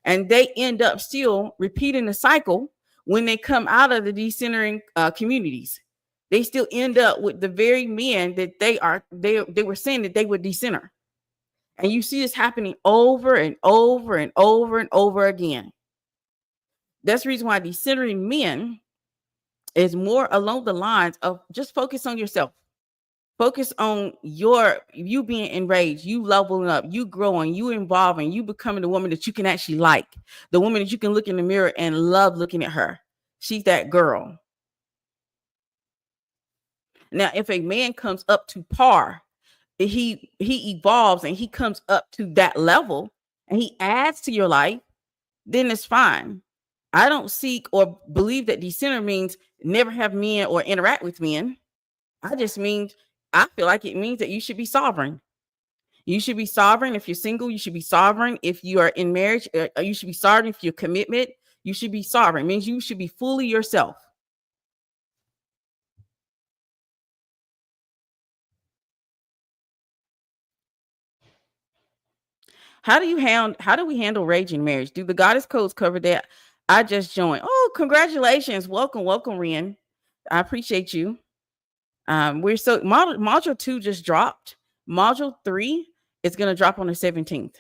And they end up still repeating the cycle when they come out of the decentering communities. They still end up with the very men that they were saying that they would decenter. And you see this happening over and over and over and over again. That's the reason why decentering men is more along the lines of just focus on yourself. Focus on you being enraged, you leveling up, you growing, you evolving, you becoming the woman that you can actually like, the woman that you can look in the mirror and love looking at her. She's that girl. Now, if a man comes up to par, he evolves and he comes up to that level and he adds to your life, then it's fine. I don't seek or believe that decenter means never have men or interact with men. I just mean, I feel like it means that you should be sovereign. You should be sovereign if you're single. You should be sovereign if you are in marriage. You should be sovereign if you're commitment. You should be sovereign. It means you should be fully yourself. How do we handle rage in marriage? Do the goddess codes cover that? I just joined. Oh, congratulations. Welcome, welcome, Ren. I appreciate you. We're so module 2 just dropped. Module 3 is going to drop on the 17th.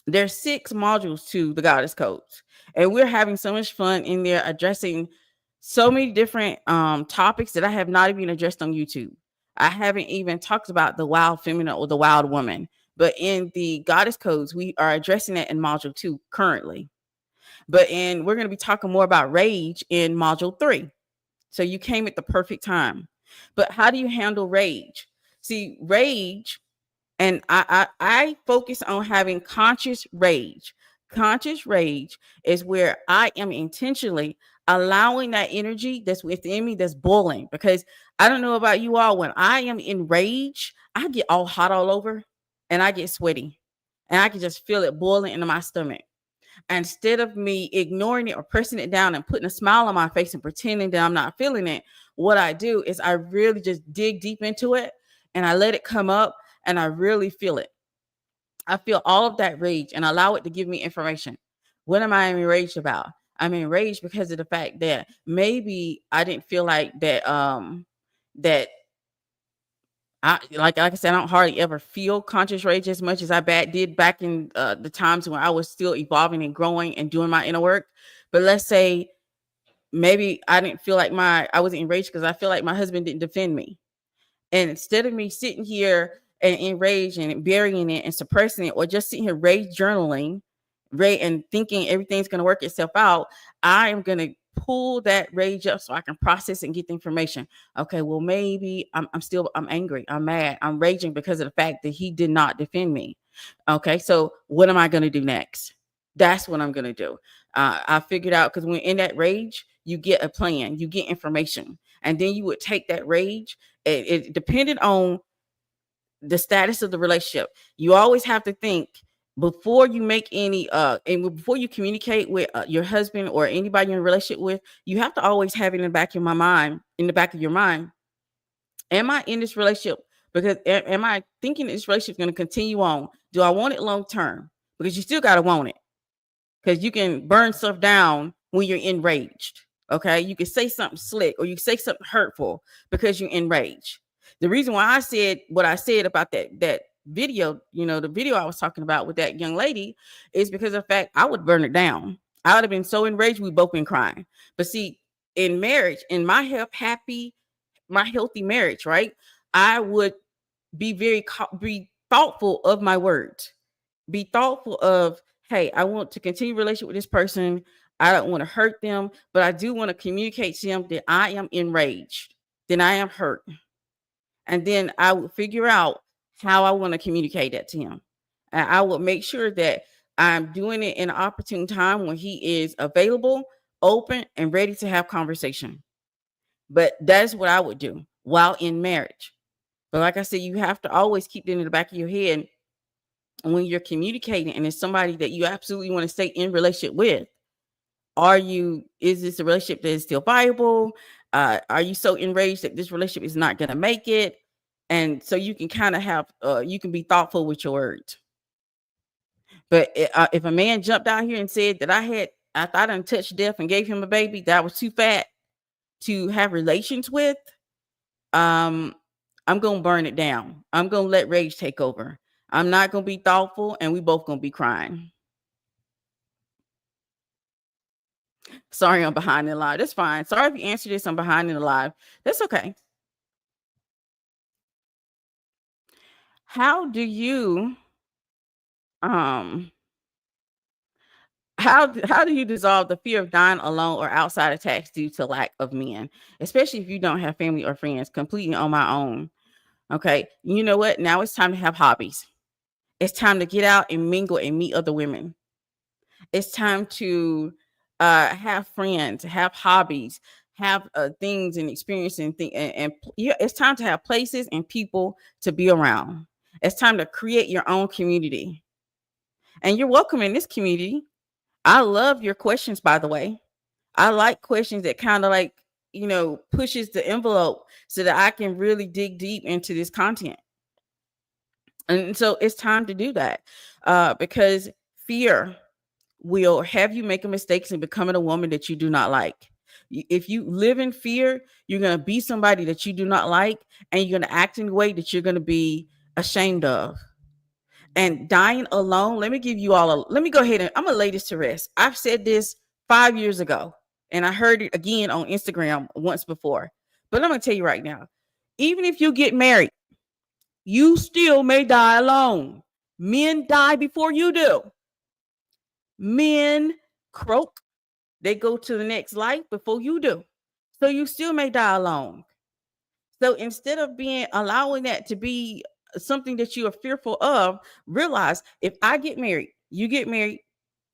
There's 6 modules to the goddess codes, and we're having so much fun in there, addressing so many different topics that I have not even addressed on YouTube. I haven't even talked about the wild feminine or the wild woman, but in the goddess codes, we are addressing that in module 2 currently. We're going to be talking more about rage in module 3. So you came at the perfect time. But how do you handle rage? See, rage, and I focus on having conscious rage. Conscious rage is where I am intentionally allowing that energy that's within me, that's boiling. Because I don't know about you all, when I am in rage, I get all hot all over and I get sweaty and I can just feel it boiling into my stomach. Instead of me ignoring it or pressing it down and putting a smile on my face and pretending that I'm not feeling it, what I do is I really just dig deep into it and I let it come up and I really feel it. I feel all of that rage and allow it to give me information. What am I enraged about? I'm enraged because of the fact that maybe I didn't feel like that like I said, I don't hardly ever feel conscious rage as much as I did back in the times when I was still evolving and growing and doing my inner work. But let's say maybe I didn't feel like I was enraged because I feel like my husband didn't defend me. And instead of me sitting here and enraged and burying it and suppressing it, or just sitting here rage journaling, and thinking everything's going to work itself out, I am going to pull that rage up so I can process and get the information. Okay, well, maybe I'm angry, I'm mad, I'm raging because of the fact that he did not defend me. Okay, so what am I going to do next? That's what I'm going to do. I figured out, because when in that rage, you get a plan, you get information, and then you would take that rage. It depended on the status of the relationship. You always have to think before you make any and before you communicate with your husband or anybody you're in a relationship with. You have to always have it in the back of your mind. Am I in this relationship Because am I thinking this relationship is going to continue on? Do I want it long term? Because you still got to want it, because you can burn stuff down when you're enraged. Okay, you can say something slick or you can say something hurtful because you're enraged. The reason why I said what I said about that video, the video I was talking about with that young lady, is because of the fact I would burn it down. I would have been so enraged, we both been crying. But see, in marriage, in my my healthy marriage, right? I would be thoughtful of my words. Be thoughtful of, hey, I want to continue a relationship with this person. I don't want to hurt them, but I do want to communicate to them that I am enraged, then I am hurt. And then I would figure out how I want to communicate that to him. And I would make sure that I'm doing it in an opportune time when he is available, open, and ready to have conversation. But that's what I would do while in marriage. But like I said, you have to always keep it in the back of your head when you're communicating and it's somebody that you absolutely want to stay in relationship with. Is this a relationship that is still viable? Are you so enraged that this relationship is not going to make it? And so you can kind of have, you can be thoughtful with your words. But if a man jumped out here and said that I thought I touched death and gave him a baby that I was too fat to have relations with, I'm gonna burn it down. I'm gonna let rage take over. I'm not gonna be thoughtful, and we both gonna be crying. Sorry, I'm behind in the live. That's fine. Sorry if you answered this. I'm behind in the live. That's okay. How do you um how do you dissolve the fear of dying alone or outside attacks due to lack of men, especially if you don't have family or friends? Completely on my own. Okay. You know what? Now it's time to have hobbies. It's time to get out and mingle and meet other women. It's time to have friends, have hobbies, have things and experience and yeah, it's time to have places and people to be around. It's time to create your own community. And you're welcome in this community. I love your questions, by the way. I like questions that kind of like, pushes the envelope so that I can really dig deep into this content. And so it's time to do that because fear will have you making mistakes and becoming a woman that you do not like. If you live in fear, you're going to be somebody that you do not like, and you're going to act in a way that you're going to be ashamed of. And dying alone, let me go ahead and I'm going to lay this to rest. I've said this 5 years ago, and I heard it again on Instagram once before. But I'm going to tell you right now, even if you get married, you still may die alone. Men die before you do. Men croak. They go to the next life before you do. So you still may die alone. So instead of allowing that to be something that you are fearful of, realize if I get married, you get married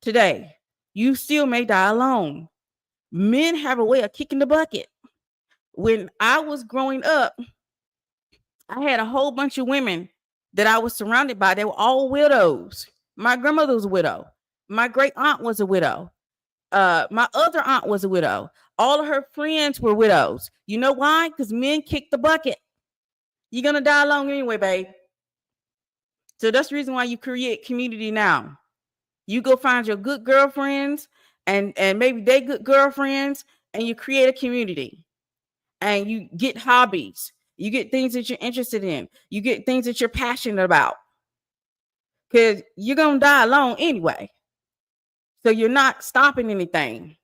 today, you still may die alone. Men have a way of kicking the bucket. When I was growing up, I had a whole bunch of women that I was surrounded by. They were all widows. My grandmother was a widow. My great aunt was a widow. My other aunt was a widow. All of her friends were widows. You know why? Because men kick the bucket. You're gonna die alone anyway, babe. So that's the reason why you create community now. You go find your good girlfriends and maybe they good girlfriends, and you create a community. And you get hobbies. You get things that you're interested in. You get things that you're passionate about. Because you're gonna die alone anyway. So you're not stopping anything.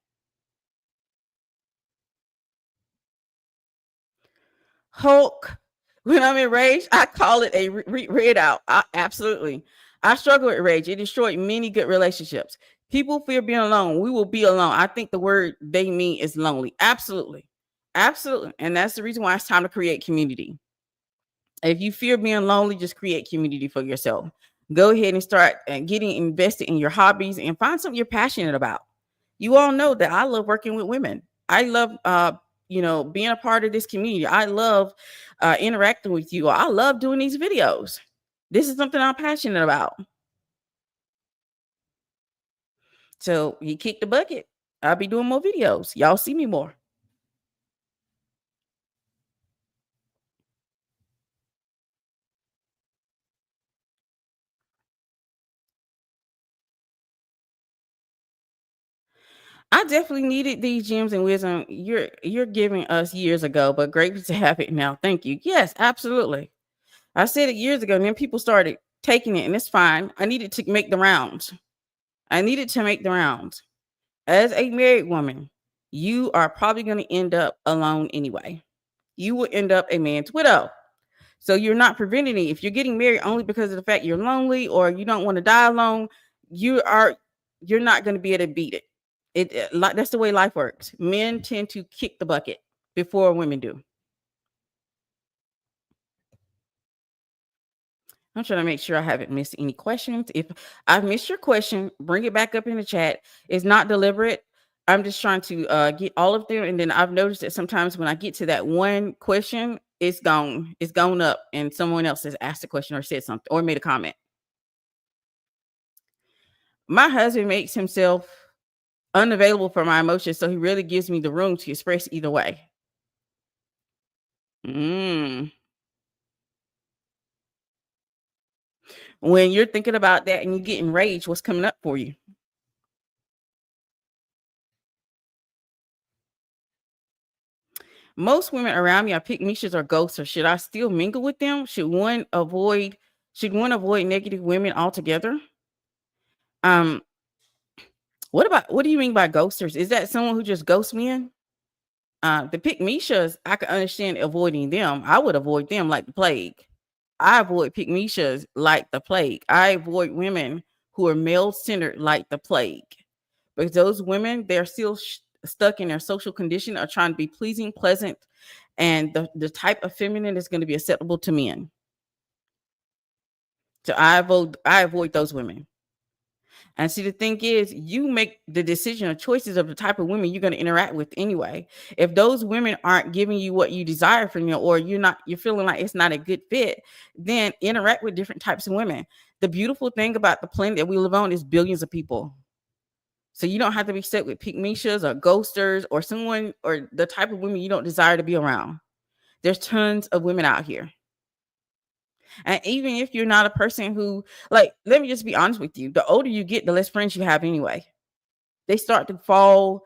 Hulk, when I'm enraged, I call it a read out. Absolutely. I struggle with rage. It destroyed many good relationships. People fear being alone. We will be alone. I think the word they mean is lonely. Absolutely. Absolutely. And that's the reason why it's time to create community. If you fear being lonely, just create community for yourself. Go ahead and start getting invested in your hobbies and find something you're passionate about. You all know that I love working with women. I love being a part of this community. I love interacting with you. I love doing these videos. This is something I'm passionate about. So you kick the bucket. I'll be doing more videos. Y'all see me more. I definitely needed these gems and wisdom you're giving us years ago, but grateful to have it now. Thank you. Yes, absolutely. I said it years ago, and then people started taking it, and it's fine. I needed to make the rounds. I needed to make the rounds. As a married woman, you are probably going to end up alone anyway. You will end up a man's widow. So you're not preventing it. If you're getting married only because of the fact you're lonely or you don't want to die alone, you are you're not going to be able to beat it. That's the way life works. Men tend to kick the bucket before women do. I'm trying to make sure I haven't missed any questions. If I've missed your question, bring it back up in the chat. It's not deliberate. I'm just trying to get all of them. And then I've noticed that sometimes when I get to that one question, it's gone. It's gone up and someone else has asked a question or said something or made a comment. My husband makes himself unavailable for my emotions, so he really gives me the room to express either way. Mm. When you're thinking about that and you get enraged, what's coming up for you? Most women around me are pick niches or ghosts, or should I still mingle with them? Should one avoid negative women altogether? Um, what do you mean by ghosters? Is that someone who just ghosts men? The pick Mishas, I can understand avoiding them. I would avoid them like the plague. I avoid pick Mishas like the plague. I avoid women who are male centered like the plague. Because those women, they're still stuck in their social condition, are trying to be pleasing, pleasant, and the type of feminine is going to be acceptable to men. So I avoid those women. And see, the thing is, you make the decision or choices of the type of women you're going to interact with anyway. If those women aren't giving you what you desire from them, or you're feeling like it's not a good fit, then interact with different types of women. The beautiful thing about the planet that we live on is billions of people. So you don't have to be stuck with pygmishas or ghosters or someone or the type of women you don't desire to be around. There's tons of women out here. And even if you're not a person who, like, let me just be honest with you, the older you get, the less friends you have anyway. They start to fall.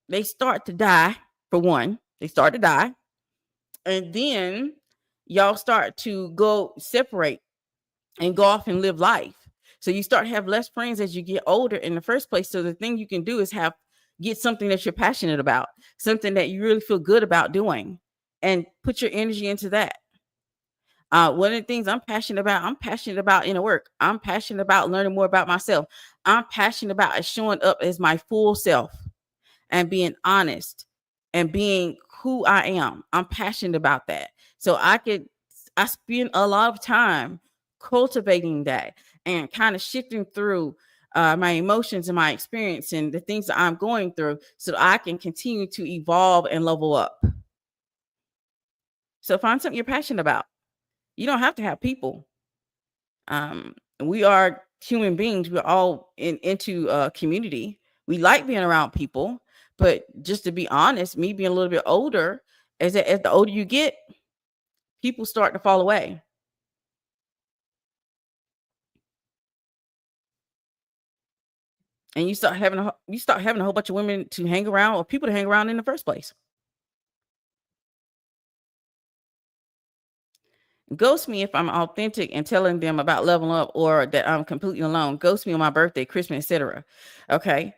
They start to die, for one. They start to die. And then y'all start to go separate and go off and live life. So you start to have less friends as you get older in the first place. So the thing you can do is get something that you're passionate about, something that you really feel good about doing, and put your energy into that. One of the things I'm passionate about inner work. I'm passionate about learning more about myself. I'm passionate about showing up as my full self and being honest and being who I am. I'm passionate about that. So I spend a lot of time cultivating that and kind of shifting through my emotions and my experience and the things that I'm going through so that I can continue to evolve and level up. So find something you're passionate about. You don't have to have people. We are human beings. We're all into community. We like being around people, but just to be honest, me being a little bit older, as the older you get, people start to fall away, and you start having a whole bunch of women to hang around or people to hang around in the first place. Ghost me if I'm authentic and telling them about leveling up or that I'm completely alone. Ghost me on my birthday, Christmas, etc. Okay.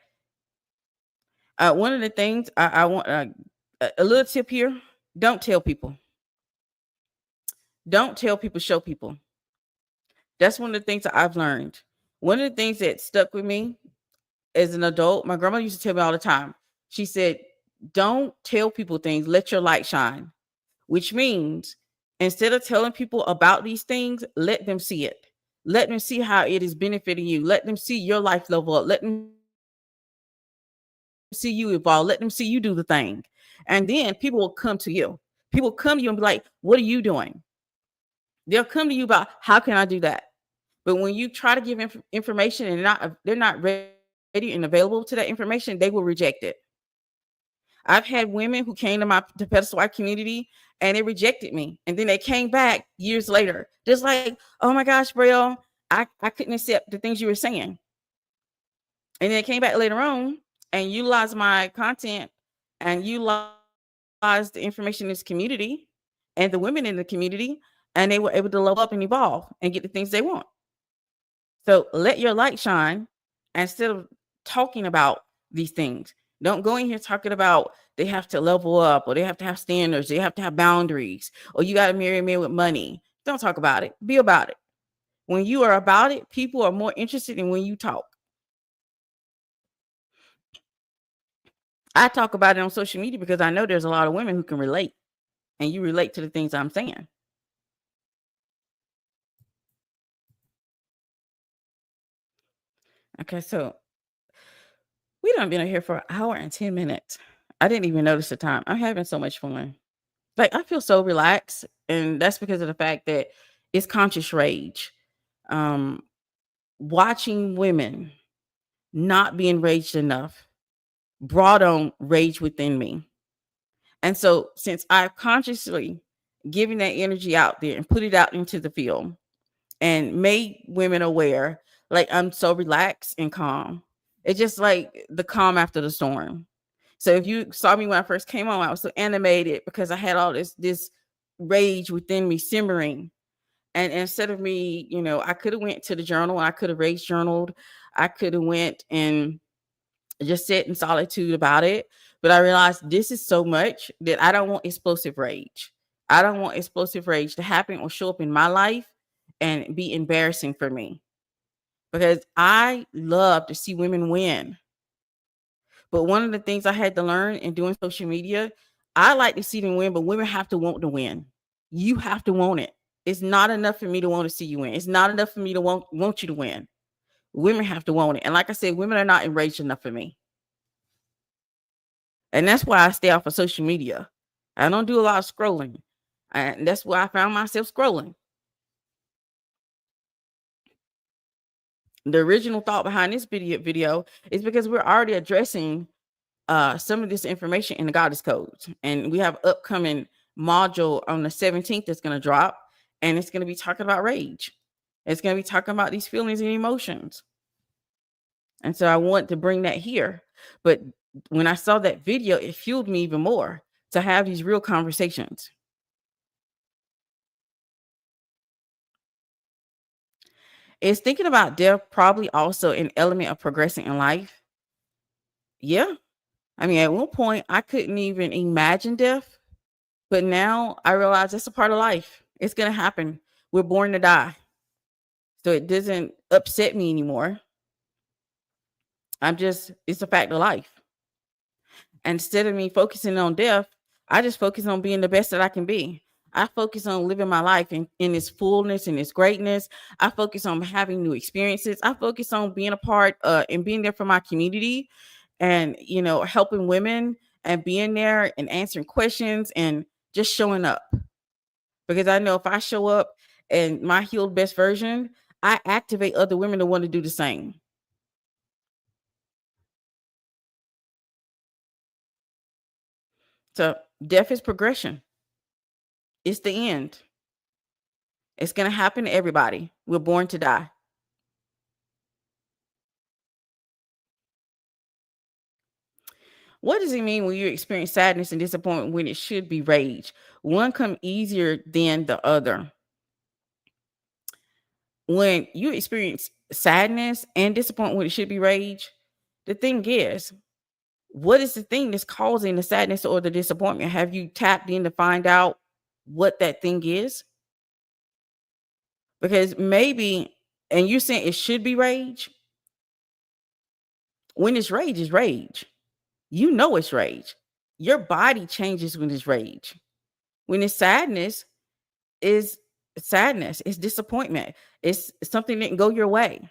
One of the things I want a little tip here: don't tell people. Don't tell people, show people. That's one of the things that I've learned. One of the things that stuck with me as an adult, my grandma used to tell me all the time. She said, "Don't tell people things, let your light shine," which means instead of telling people about these things, let them see it. Let them see how it is benefiting you. Let them see your life level up. Let them see you evolve. Let them see you do the thing. And then people will come to you. People come to you and be like, "What are you doing?" They'll come to you about, "How can I do that?" But when you try to give information and they're not ready and available to that information, they will reject it. I've had women who came to my the pedestal white community and they rejected me. And then they came back years later, just like, "Oh my gosh, Braille, I couldn't accept the things you were saying." And then they came back later on and utilize my content and utilize the information in this community and the women in the community, and they were able to level up and evolve and get the things they want. So let your light shine instead of talking about these things. Don't go in here talking about they have to level up or they have to have standards, they have to have boundaries, or you got to marry a man with money. Don't talk about it. Be about it. When you are about it, people are more interested in when you talk. I talk about it on social media because I know there's a lot of women who can relate, and you relate to the things I'm saying. Okay, so we done been here for an hour and 10 minutes. I didn't even notice the time. I'm having so much fun. Like, I feel so relaxed, and that's because of the fact that it's conscious rage. Um, Watching women not be enraged enough brought on rage within me. And so, since I've consciously given that energy out there and put it out into the field and made women aware, like, I'm so relaxed and calm. It's just like the calm after the storm. So if you saw me when I first came on, I was so animated because I had all this rage within me simmering. And instead of me, I could have went to the journal, I could have rage journaled, I could have went and just sit in solitude about it. But I realized this is so much that I don't want explosive rage. I don't want explosive rage to happen or show up in my life and be embarrassing for me, because I love to see women win. But one of the things I had to learn in doing social media, I like to see them win, but women have to want to win. You have to want it. It's not enough for me to want to see you win. It's not enough for me to want you to win. Women have to want it. And like I said, women are not enraged enough for me. And that's why I stay off of social media. I don't do a lot of scrolling. And that's why I found myself scrolling. The original thought behind this video is because we're already addressing some of this information in the goddess codes. And we have upcoming module on the 17th that's going to drop. And it's going to be talking about rage. It's going to be talking about these feelings and emotions. And so I want to bring that here. But when I saw that video, it fueled me even more to have these real conversations. Is thinking about death probably also an element of progressing in life? Yeah. I mean, at one point, I couldn't even imagine death, but now I realize it's a part of life. It's going to happen. We're born to die. So it doesn't upset me anymore. It's a fact of life. Instead of me focusing on death, I just focus on being the best that I can be. I focus on living my life in its fullness and its greatness. I focus on having new experiences. I focus on being a part and being there for my community, and helping women and being there and answering questions and just showing up. Because I know if I show up and my healed best version, I activate other women to want to do the same. So death is progression. It's the end. It's going to happen to everybody. We're born to die. What does it mean when you experience sadness and disappointment when it should be rage? One come easier than the other. When you experience sadness and disappointment when it should be rage, the thing is, what is the thing that's causing the sadness or the disappointment? Have you tapped in to find out what that thing is? Because maybe, and you're saying it should be rage. When it's rage, it's rage. You know it's rage. Your body changes when it's rage. When it's sadness, is sadness, it's disappointment. It's something that didn't go your way.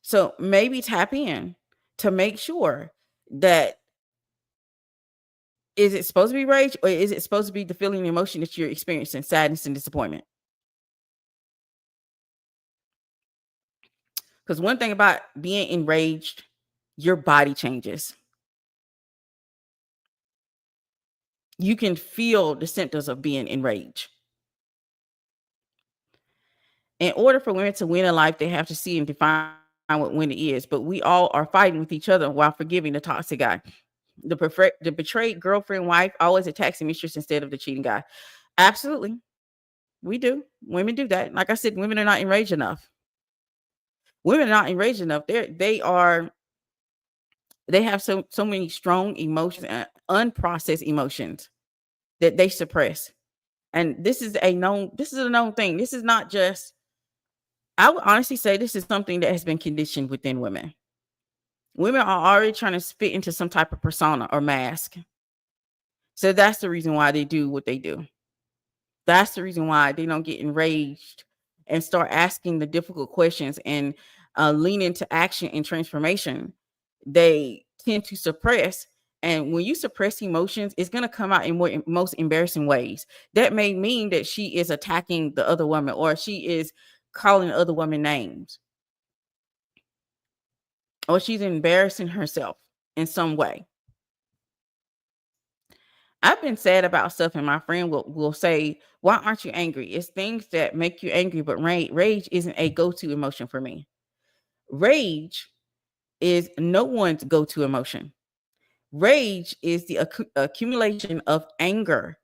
So maybe tap in to make sure that, is it supposed to be rage, or is it supposed to be the feeling and emotion that you're experiencing, sadness and disappointment? Because one thing about being enraged, your body changes. You can feel the symptoms of being enraged. In order for women to win in life, they have to see and define when it is, but we all are fighting with each other while forgiving the toxic guy. The betrayed girlfriend, wife always attacks the mistress instead of the cheating guy. Absolutely. We do. Women do that. Like I said, women are not enraged enough. Women are not enraged enough. They have so many strong emotions and unprocessed emotions that they suppress. And this is a known thing. This is not just, I would honestly say this is something that has been conditioned within women. Women are already trying to fit into some type of persona or mask. So that's the reason why they do what they do. That's the reason why they don't get enraged and start asking the difficult questions and lean into action and transformation. They tend to suppress. And when you suppress emotions, it's going to come out in most embarrassing ways. That may mean that she is attacking the other woman, or she is calling the other woman names, or she's embarrassing herself in some way. I've been sad about stuff, and my friend will say, "Why aren't you angry?" It's things that make you angry, but rage isn't a go-to emotion for me. Rage is no one's go-to emotion. Rage is the accumulation of anger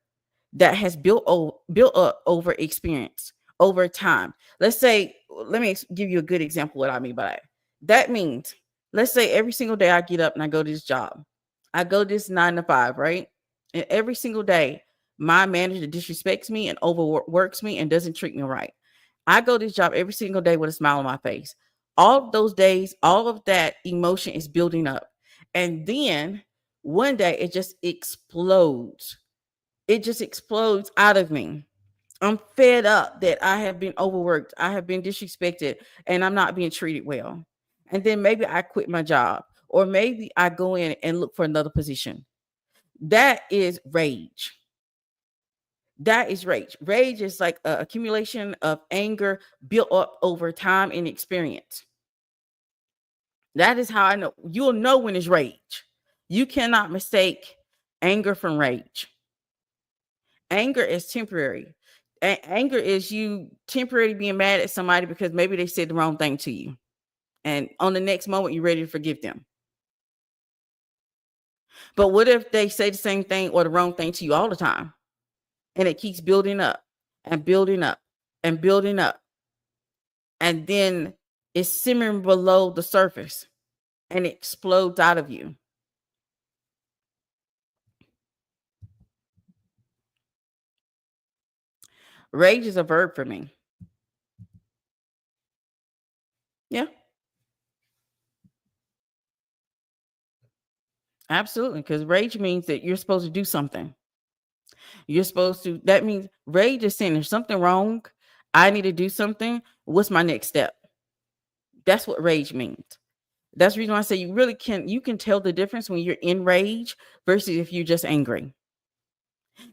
that has built up over experience, over time. Let's say, let me give you a good example what I mean by that. That means, let's say every single day I get up and I go to this job. I go this 9 to 5, right? And every single day, my manager disrespects me and overworks me and doesn't treat me right. I go to this job every single day with a smile on my face. All of those days, all of that emotion is building up. And then one day it just explodes. It just explodes out of me. I'm fed up that I have been overworked, I have been disrespected, and I'm not being treated well. And then maybe I quit my job, or maybe I go in and look for another position. That is rage. That is rage. Rage is like an accumulation of anger built up over time and experience. That is how I know. You'll know when it's rage. You cannot mistake anger from rage. Anger is temporary. Anger is you temporarily being mad at somebody because maybe they said the wrong thing to you. And on the next moment, you're ready to forgive them. But what if they say the same thing or the wrong thing to you all the time? And it keeps building up and building up and building up. And then it's simmering below the surface and it explodes out of you. Rage is a verb for me. Yeah, absolutely. Because rage means that you're supposed to do something. That means rage is saying there's something wrong. I need to do something. What's my next step? That's what rage means. That's the reason why I say you can tell the difference when you're in rage versus if you're just angry.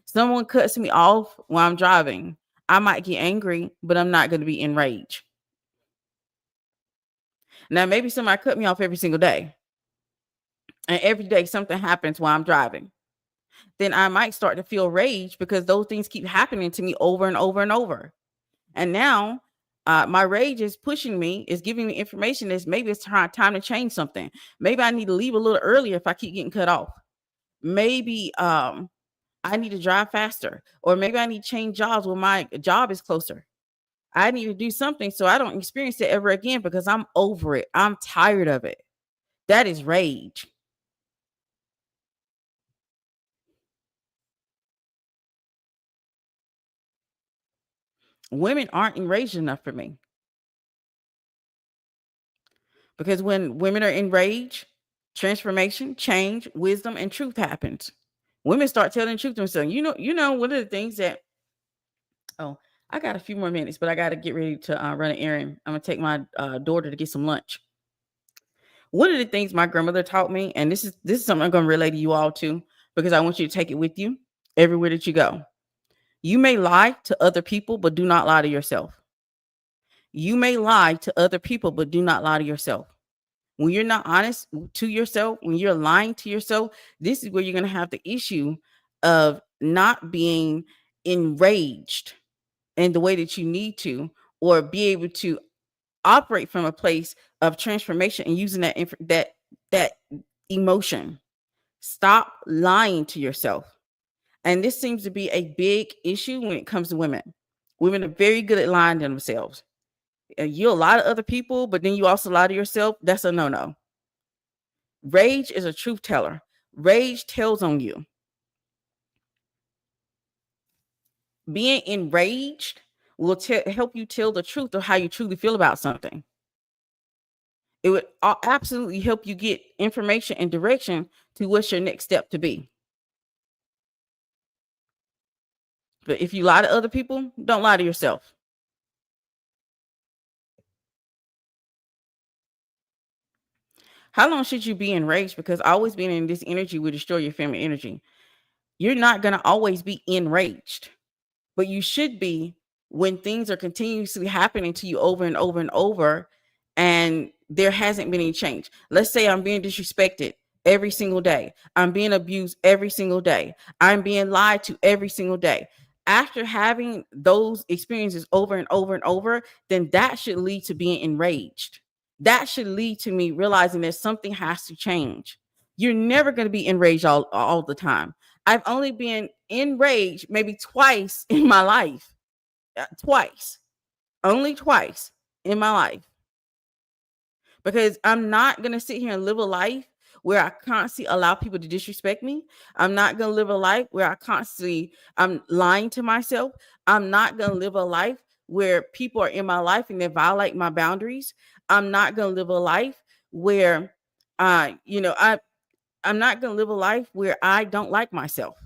Someone cuts me off while I'm driving. I might get angry, but I'm not going to be in rage. Now, maybe somebody cut me off every single day, and every day something happens while I'm driving. Then I might start to feel rage because those things keep happening to me over and over and over. And now my rage is pushing me, is giving me information that maybe it's time to change something. Maybe I need to leave a little earlier if I keep getting cut off. Maybe I need to drive faster, or maybe I need to change jobs when my job is closer. I need to do something so I don't experience it ever again because I'm over it. I'm tired of it. That is rage. Women aren't enraged enough for me because when women are enraged, transformation, change, wisdom, and truth happens. Women start telling the truth to themselves. One of the things that, oh, I got a few more minutes, but I got to get ready to run an errand. I'm going to take my daughter to get some lunch. One of the things my grandmother taught me, and this is something I'm going to relay to you all too, because I want you to take it with you everywhere that you go. You may lie to other people, but do not lie to yourself. You may lie to other people, but do not lie to yourself. When you're not honest to yourself, when you're lying to yourself, this is where you're going to have the issue of not being enraged in the way that you need to, or be able to operate from a place of transformation and using that emotion. Stop lying to yourself. And this seems to be a big issue when it comes to women. Women are very good at lying to themselves. You lie to other people, but then you also lie to yourself. That's a no-no. Rage is a truth teller. Rage tells on you. Being enraged will help you tell the truth of how you truly feel about something. It would absolutely help you get information and direction to what's your next step to be. But if you lie to other people, don't lie to yourself. How long should you be enraged? Because always being in this energy will destroy your feminine energy. You're not going to always be enraged, but you should be when things are continuously happening to you over and over and over, and there hasn't been any change. Let's say I'm being disrespected every single day. I'm being abused every single day. I'm being lied to every single day. After having those experiences over and over and over, then that should lead to being enraged. That should lead to me realizing that something has to change. You're never going to be enraged all the time. I've only been enraged maybe twice in my life. Twice. Only twice in my life. Because I'm not going to sit here and live a life where I constantly allow people to disrespect me. I'm not going to live a life where I'm lying to myself. I'm not going to live a life where people are in my life and they violate my boundaries. I'm not going to live a life where, I'm not going to live a life where I don't like myself,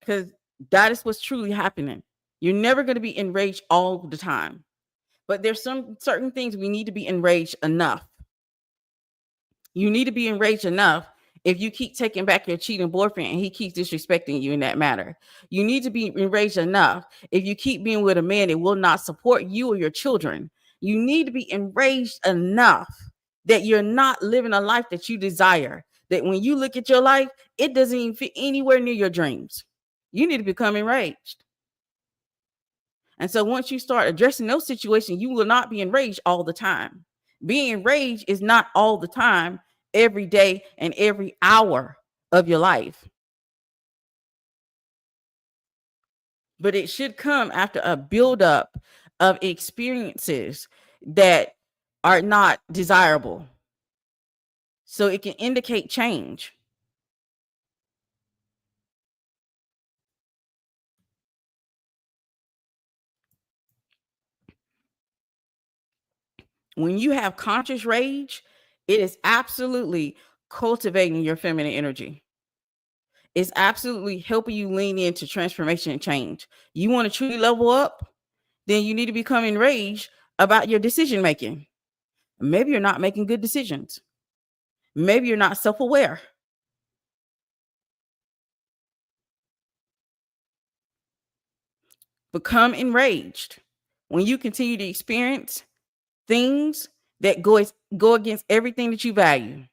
because that is what's truly happening. You're never going to be enraged all the time, but there's some certain things we need to be enraged enough. You need to be enraged enough if you keep taking back your cheating boyfriend and he keeps disrespecting you in that matter. You need to be enraged enough if you keep being with a man that will not support you or your children. You need to be enraged enough that you're not living a life that you desire, that when you look at your life, it doesn't even fit anywhere near your dreams. You need to become enraged. And so once you start addressing those situations, you will not be enraged all the time. Being enraged is not all the time, every day and every hour of your life. But it should come after a buildup of experiences that are not desirable. So it can indicate change. When you have conscious rage, it is absolutely cultivating your feminine energy. It's absolutely helping you lean into transformation and change. You want to truly level up, then you need to become enraged about your decision making. Maybe you're not making good decisions. Maybe you're not self-aware. Become enraged when you continue to experience things that go against everything that you value.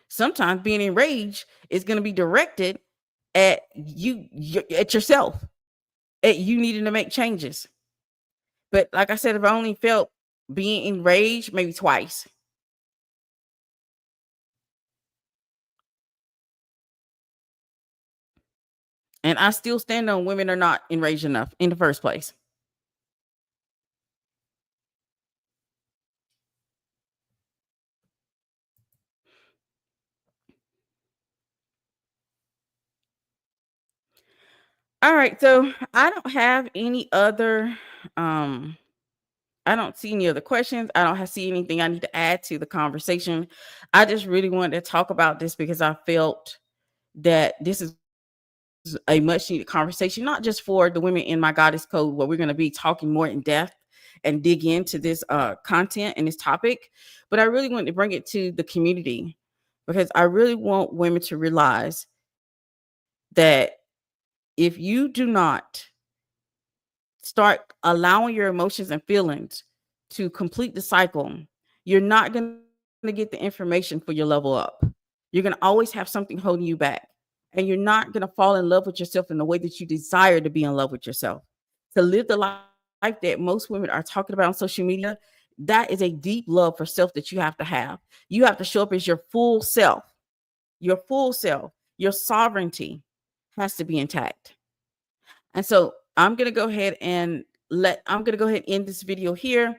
Sometimes being enraged is going to be directed at at yourself, at you needing to make changes. But like I said, I've only felt being enraged maybe twice. And I still stand on women are not enraged enough in the first place. All right, so I don't have any other I don't see any other questions. I don't see anything I need to add to the conversation. I just really wanted to talk about this because I felt that this is a much needed conversation, not just for the women in my goddess code, where we're going to be talking more in depth and dig into this content and this topic, but I really wanted to bring it to the community because I really want women to realize that if you do not start allowing your emotions and feelings to complete the cycle, you're not going to get the information for your level up. You're going to always have something holding you back. And you're not going to fall in love with yourself in the way that you desire to be in love with yourself. To live the life life that most women are talking about on social media, that is a deep love for self that you have to have. You have to show up as your full self. Your full self, your sovereignty has to be intact. And so I'm going to go ahead and end this video here.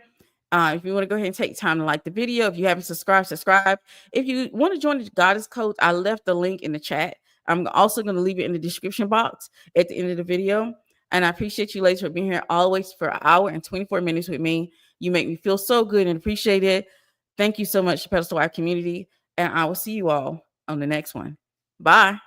If you want to go ahead and take time to like the video, if you haven't subscribed, subscribe. If you want to join the Goddess Codes, I left the link in the chat. I'm also going to leave it in the description box at the end of the video. And I appreciate you ladies for being here always for an hour and 24 minutes with me. You make me feel so good and appreciate it. Thank you so much, Pedestal Wife community. And I will see you all on the next one. Bye.